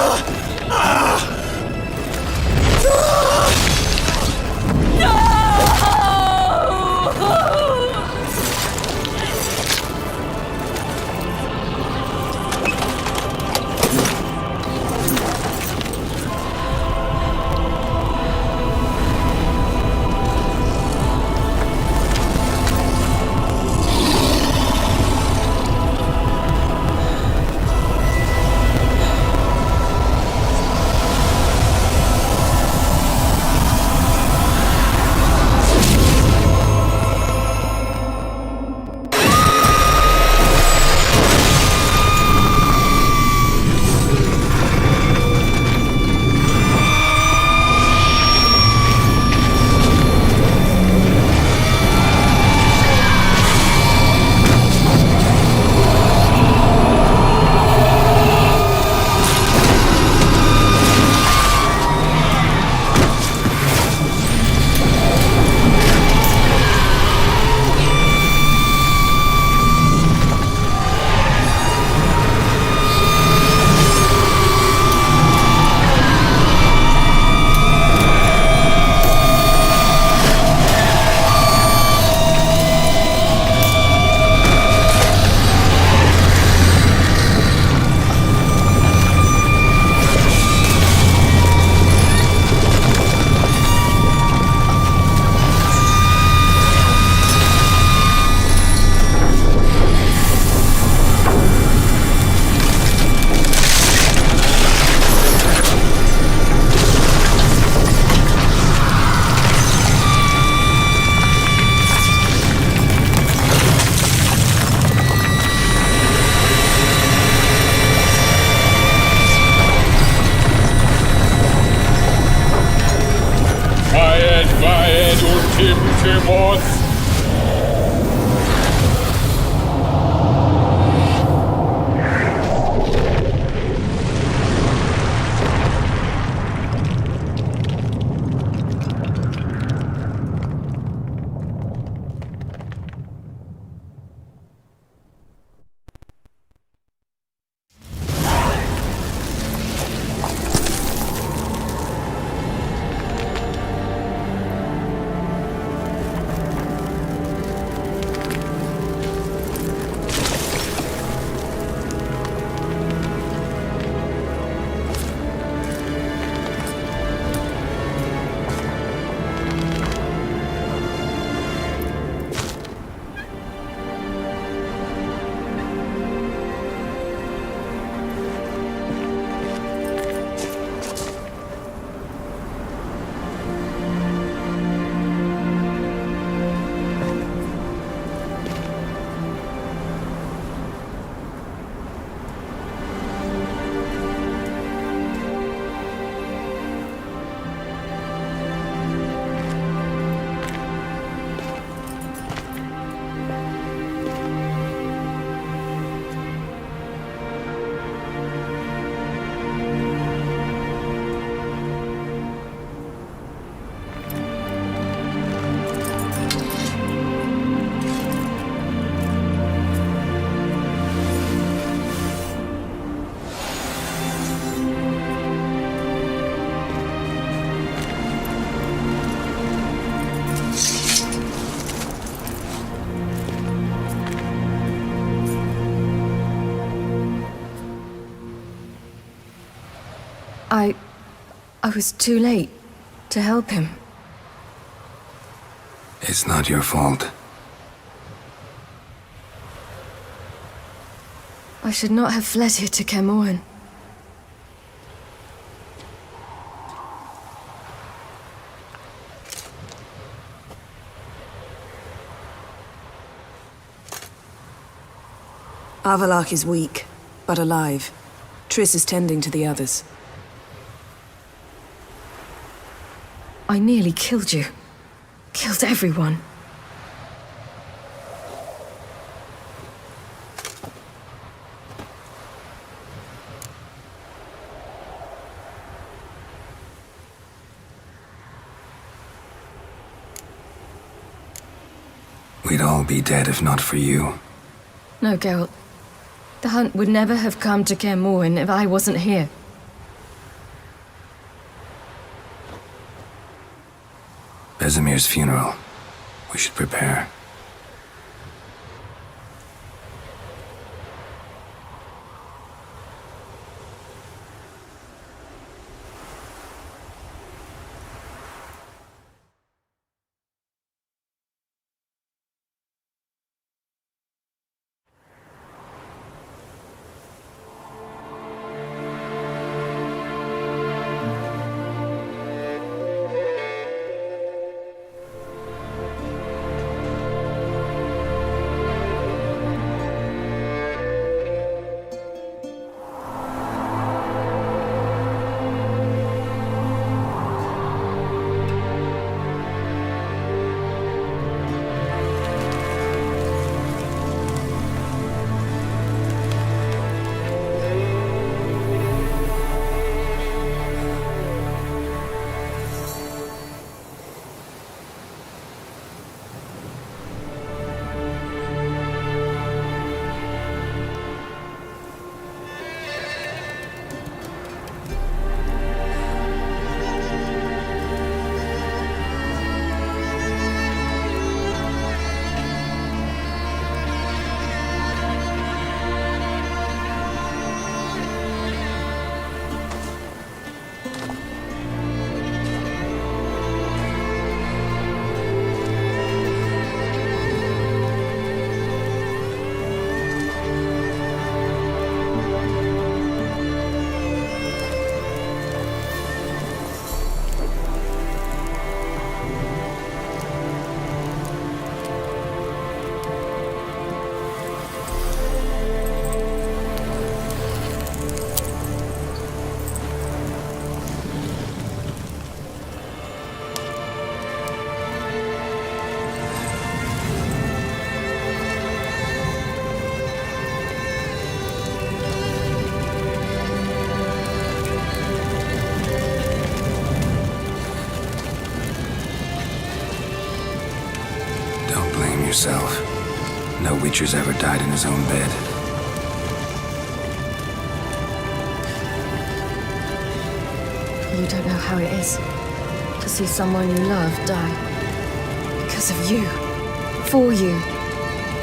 boss. I was too late to help him. It's not your fault. I should not have fled here to Kermoran. Avalok is weak, but alive. Triss is tending to the others. I nearly killed you. Killed everyone. We'd all be dead if not for you. No, Geralt. The hunt would never have come to Kermoran if I wasn't here. Bezemir's funeral. We should prepare. yourself. No Witcher's ever died in his own bed. You don't know how it is to see someone you love die. Because of you. For you.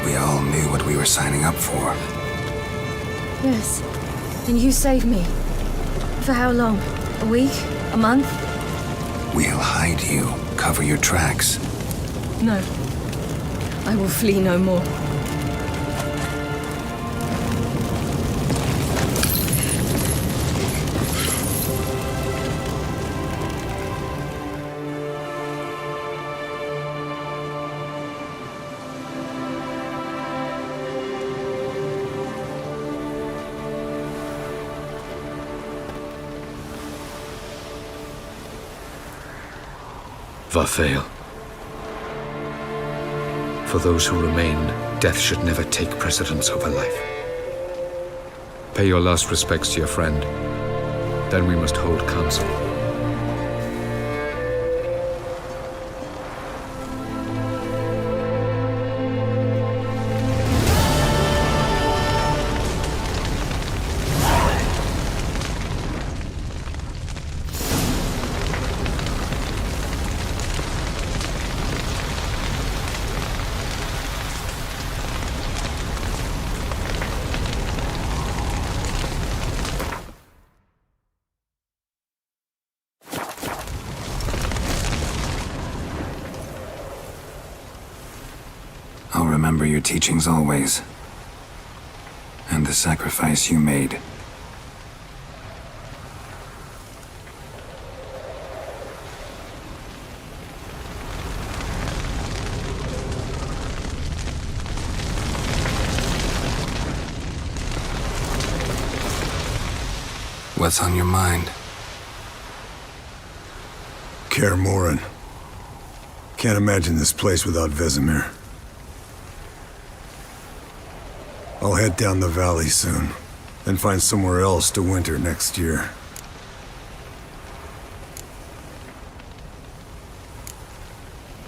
We all knew what we were signing up for. Yes. And you saved me. For how long? A week? A month? We'll hide you, cover your tracks. No. I will flee no more. Varfail. For those who remain, death should never take precedence over life. Pay your last respects to your friend. Then we must hold council. I'll remember your teachings always. And the sacrifice you made. What's on your mind? Kaer Morhen. Can't imagine this place without Vesemir. I'll head down the valley soon, then find somewhere else to winter next year.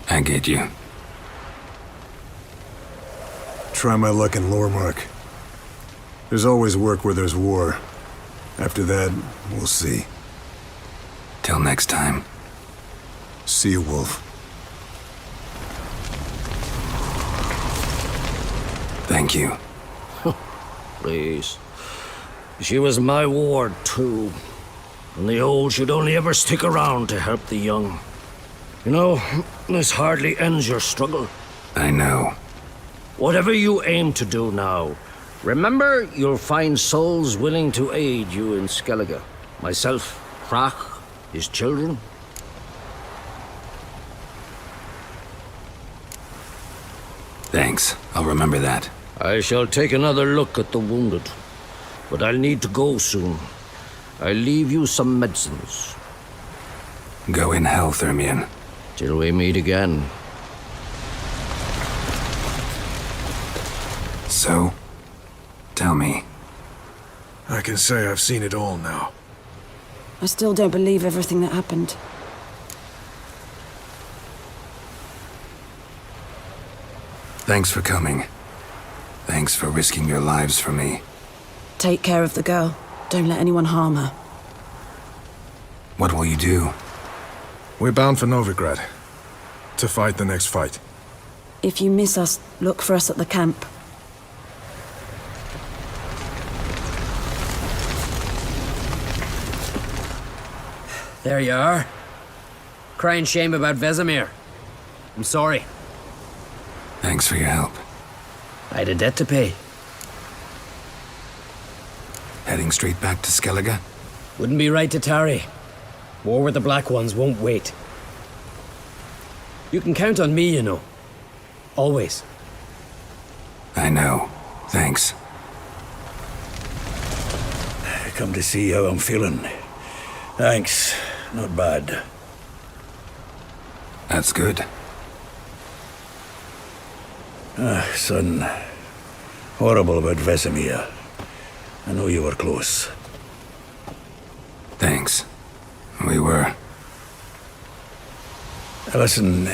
I get you. Try my luck in Lormark. There's always work where there's war. After that, we'll see. Till next time. See you, Wolf. Thank you. Please. She was my ward, too. And the old should only ever stick around to help the young. You know, this hardly ends your struggle. I know. Whatever you aim to do now, remember you'll find souls willing to aid you in Skellige. Myself, Krach, his children. Thanks. I'll remember that. I shall take another look at the wounded. But I'll need to go soon. I'll leave you some medicines. Go in health, Ermion. Till we meet again. So, tell me. I can say I've seen it all now. I still don't believe everything that happened. Thanks for coming. Thanks for risking your lives for me. Take care of the girl. Don't let anyone harm her. What will you do? We're bound for Novigrad. To fight the next fight. If you miss us, look for us at the camp. There you are. Crying shame about Vesemir. I'm sorry. Thanks for your help. I had a debt to pay. Heading straight back to Skellige? Wouldn't be right to tarry. War with the Black Ones won't wait. You can count on me, you know. Always. I know. Thanks. I come to see how I'm feeling. Thanks. Not bad. That's good. Son. Horrible about Vesemir. I know you were close. Thanks. We were. Listen,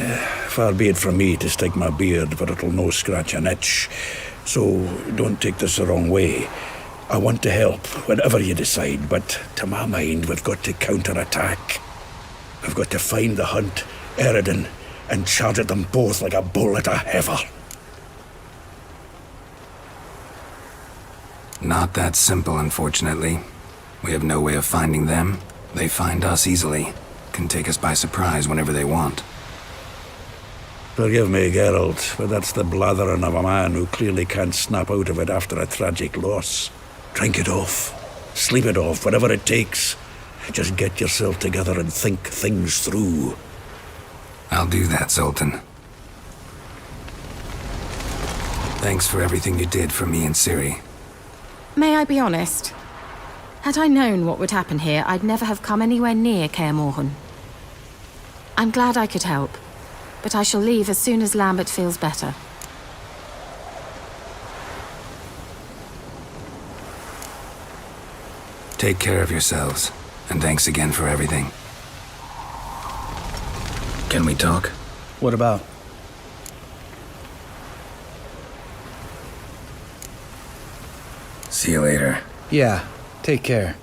far be it from me to stick my beard, but it'll no scratch an itch. So don't take this the wrong way. I want to help, whatever you decide, but to my mind, we've got to counterattack. We've got to find the Hunt, Eridan, and charge at them both like a bull at a heifer. Not that simple, unfortunately. We have no way of finding them. They find us easily. Can take us by surprise whenever they want. Forgive me, Geralt, but that's the blathering of a man who clearly can't snap out of it after a tragic loss. Drink it off. Sleep it off, whatever it takes. Just get yourself together and think things through. I'll do that, Sultan. Thanks for everything you did for me and Ciri. May I be honest? Had I known what would happen here, I'd never have come anywhere near Kaer Morhen. I'm glad I could help, but I shall leave as soon as Lambert feels better. Take care of yourselves, and thanks again for everything. Can we talk? What about? See you later. Yeah, take care.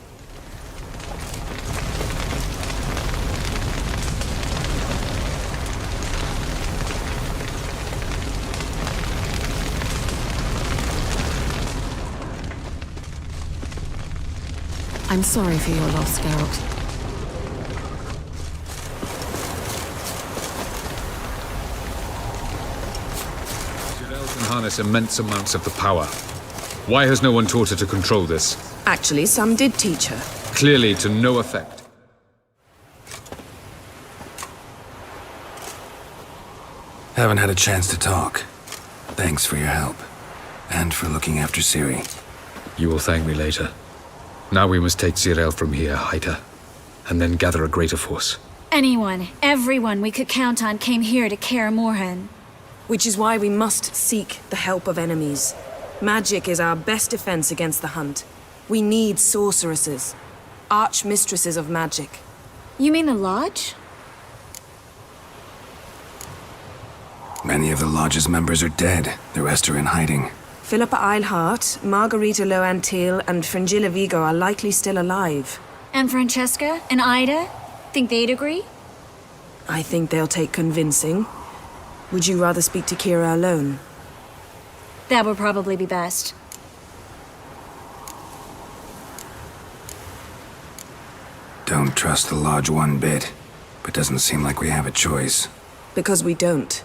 I'm sorry for your loss, Geralt. Jirel can harness immense amounts of the power. Why has no one taught her to control this? Actually, some did teach her. Clearly to no effect. Haven't had a chance to talk. Thanks for your help. And for looking after Ciri. You will thank me later. Now we must take Jirel from here, hide her, and then gather a greater force. Anyone, everyone we could count on came here to Kaer Morhen. Which is why we must seek the help of enemies. Magic is our best defense against the Hunt. We need sorceresses. Archmistresses of magic. You mean the Lodge? Many of the Lodge's members are dead. The rest are in hiding. Philippa Eilhart, Margarita Loantil, and Fringilla Vigo are likely still alive. And Francesca and Ida? Think they'd agree? I think they'll take convincing. Would you rather speak to Kira alone? That would probably be best. Don't trust the Lodge one bit, but doesn't seem like we have a choice. Because we don't.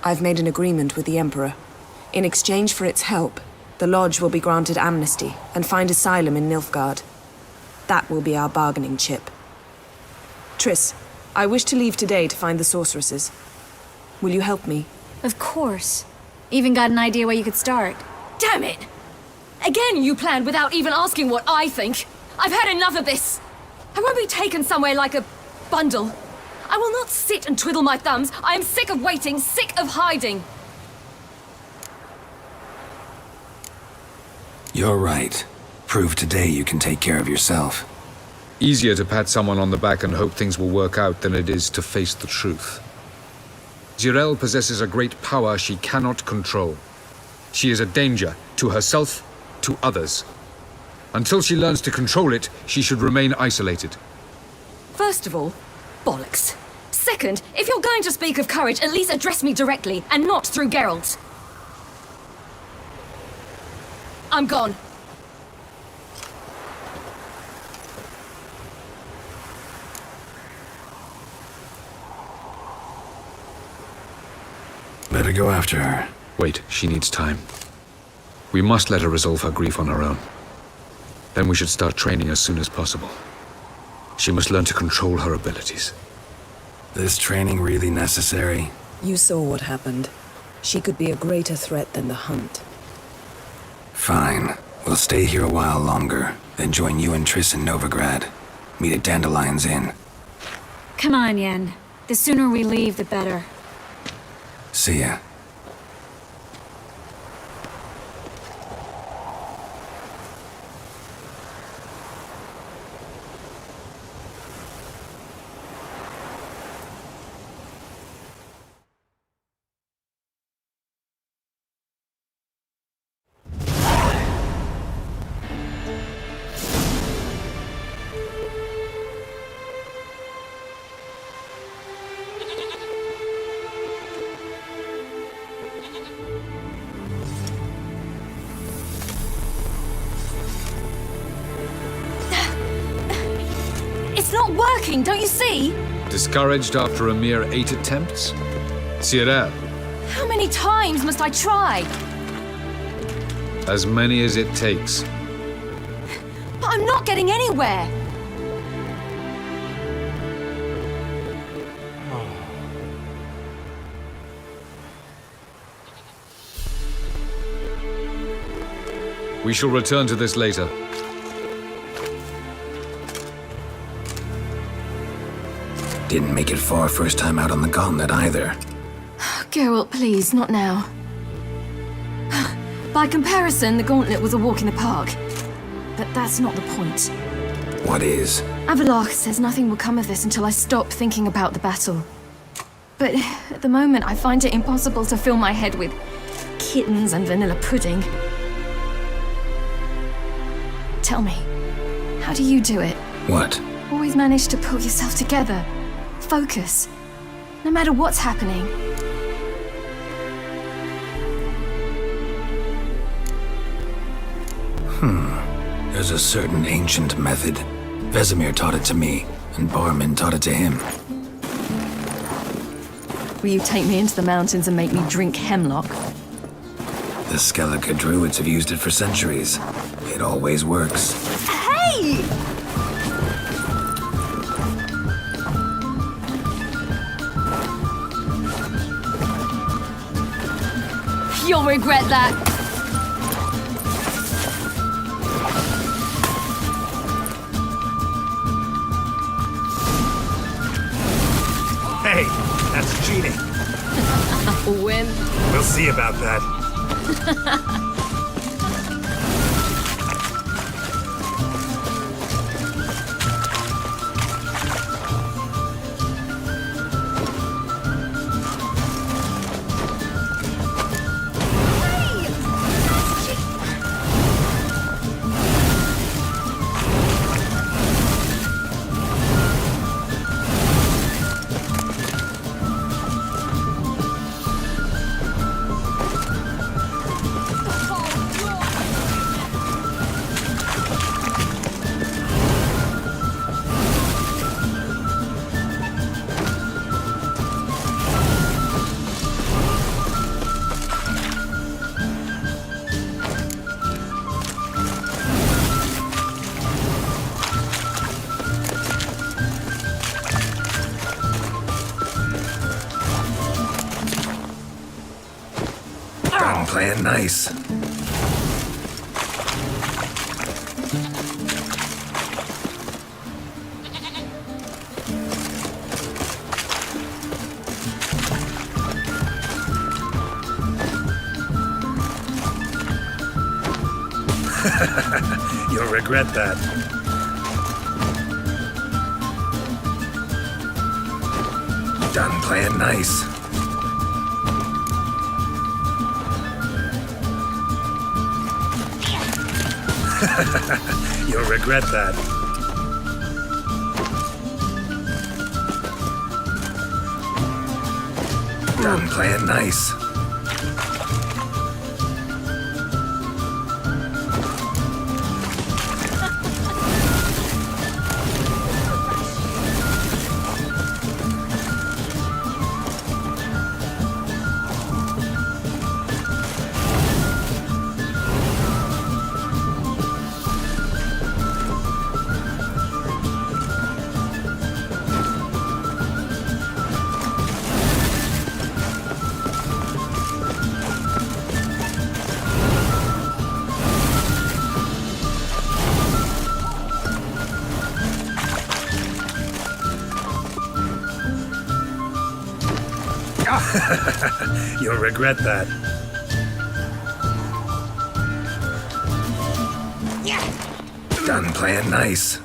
I've made an agreement with the Emperor. In exchange for its help, the Lodge will be granted amnesty and find asylum in Nilfgaard. That will be our bargaining chip. Triss, I wish to leave today to find the sorceresses. Will you help me? Of course. Even got an idea where you could start. Damn it! Again you planned without even asking what I think. I've had enough of this. I won't be taken somewhere like a bundle. I will not sit and twiddle my thumbs. I am sick of waiting, sick of hiding. You're right. Prove today you can take care of yourself. Easier to pat someone on the back and hope things will work out than it is to face the truth. Jirel possesses a great power she cannot control. She is a danger to herself, to others. Until she learns to control it, she should remain isolated. First of all, bollocks. Second, if you're going to speak of courage, at least address me directly, and not through Geralt. I'm gone. Better go after her. Wait, she needs time. We must let her resolve her grief on her own. Then we should start training as soon as possible. She must learn to control her abilities. This training really necessary? You saw what happened. She could be a greater threat than the Hunt. Fine. We'll stay here a while longer, then join you and Triss in Novigrad. Meet at Dandelion's Inn. Come on, Yen. The sooner we leave, the better. See ya. It's not working, don't you see? Discouraged after a mere 8 attempts? Cyril, How many times must I try? as many as it takes. But I'm not getting anywhere. We shall return to this later. Didn't make it far first time out on the gauntlet either. Geralt, please, not now. By comparison, the gauntlet was a walk in the park. But that's not the point. What is? Avallac'h says nothing will come of this until I stop thinking about the battle. But at the moment, I find it impossible to fill my head with kittens and vanilla pudding. Tell me, how do you do it? What? Always manage to pull yourself together. Focus. No matter what's happening. There's a certain ancient method. Vesemir taught it to me, and Barman taught it to him. Will you take me into the mountains and make me drink hemlock? The Skellige druids have used it for centuries. It always works. Hey! You'll regret that. Hey, that's cheating. Win. We'll see about that. Done playing nice. You'll regret that. Done playing nice. You'll regret that. Done playing nice. You'll regret that. Done playing nice.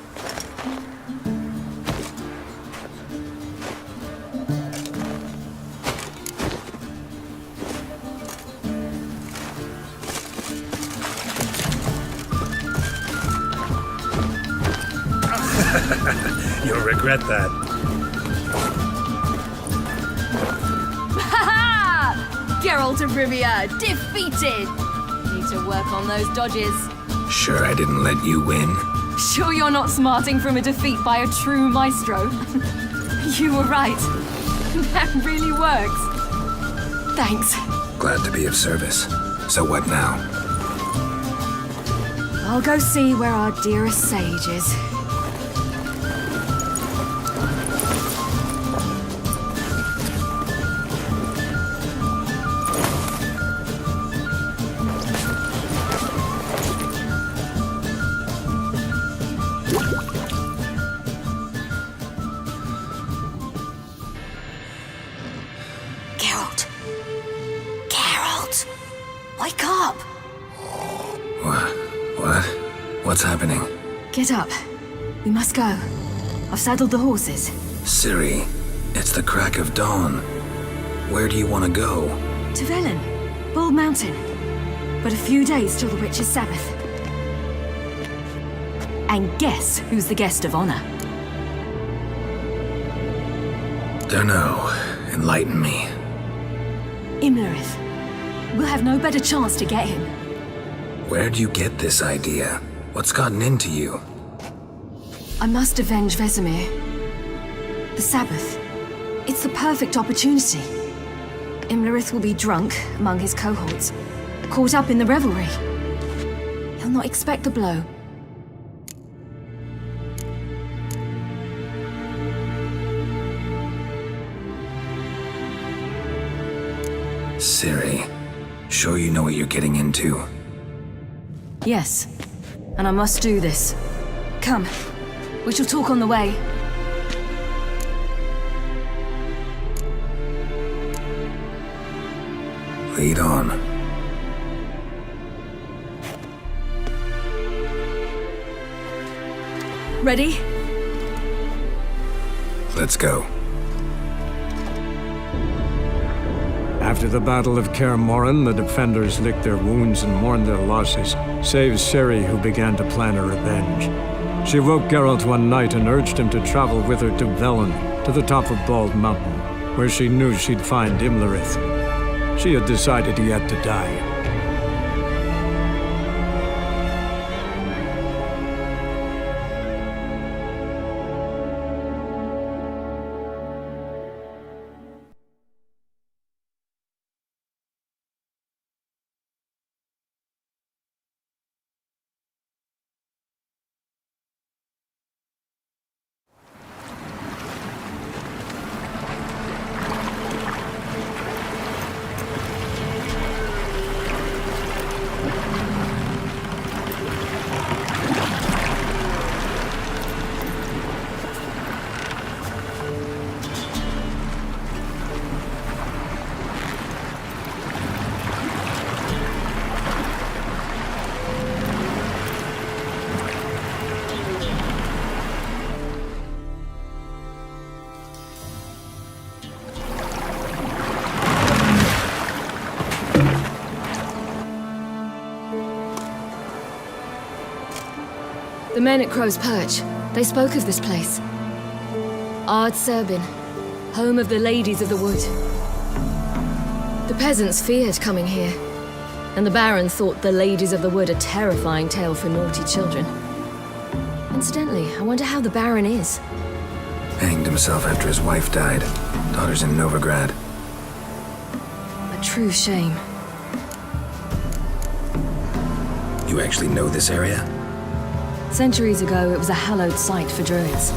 You'll regret that. Geralt of Rivia, defeated! Need to work on those dodges. Sure I didn't let you win? Sure you're not smarting from a defeat by a true maestro? You were right. That really works. Thanks. Glad to be of service. So what now? I'll go see where our dearest sage is. Wake up! What? What's happening? Get up. We must go. I've saddled the horses. Ciri, it's the crack of dawn. Where do you want to go? To Velen, Bald Mountain. But a few days till the Witch's Sabbath. And guess who's the guest of honor? Dunno. Enlighten me. Imlerith. We'll have no better chance to get him. Where'd you get this idea? What's gotten into you? I must avenge Vesemir. The Sabbath. It's the perfect opportunity. Imlerith will be drunk among his cohorts, caught up in the revelry. He'll not expect the blow. Ciri, sure you know what you're getting into? Yes, and I must do this. Come, we shall talk on the way. Lead on. Ready? Let's go. After the Battle of Kaer Morhen, the defenders licked their wounds and mourned their losses, save Ciri, who began to plan a revenge. She woke Geralt one night and urged him to travel with her to Velen, to the top of Bald Mountain, where she knew she'd find Imlerith. She had decided he had to die. The men at Crow's Perch, they spoke of this place. Ard Serbin, home of the Ladies of the Wood. The peasants feared coming here, and the Baron thought the Ladies of the Wood a terrifying tale for naughty children. Incidentally, I wonder how the Baron is. Hanged himself after his wife died. Daughter's in Novigrad. A true shame. You actually know this area? Centuries ago, it was a hallowed site for druids.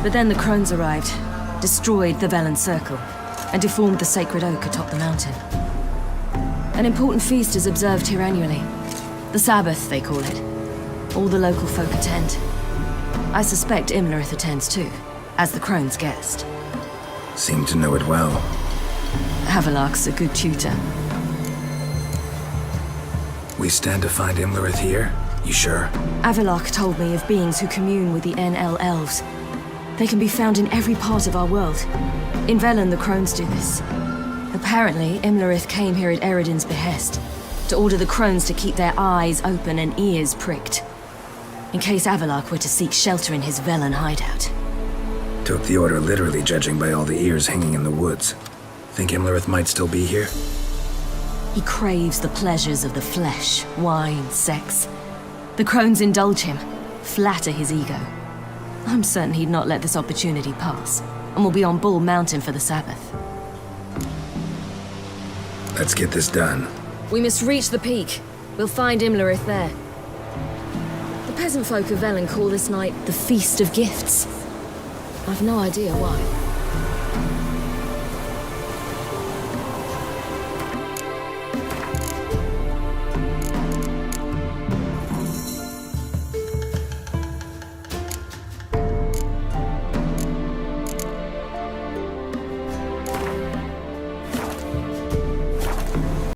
But then the crones arrived, destroyed the Velen Circle, and deformed the sacred oak atop the mountain. An important feast is observed here annually. The Sabbath, they call it. All the local folk attend. I suspect Imlerith attends too, as the crone's guest. Seem to know it well. Havelok's a good tutor. We stand to find Imlerith here? You sure? Avalok told me of beings who commune with the NL elves. They can be found in every part of our world. In Velen, the crones do this. Apparently, Imlerith came here at Eredin's behest, to order the crones to keep their eyes open and ears pricked, in case Avalok were to seek shelter in his Velen hideout. Took the order literally, judging by all the ears hanging in the woods. Think Imlerith might still be here? He craves the pleasures of the flesh, wine, sex. The crones indulge him, flatter his ego. I'm certain he'd not let this opportunity pass, and will be on Bull Mountain for the Sabbath. Let's get this done. We must reach the peak. We'll find Imlerith there. The peasant folk of Velen call this night the Feast of Gifts. I've no idea why.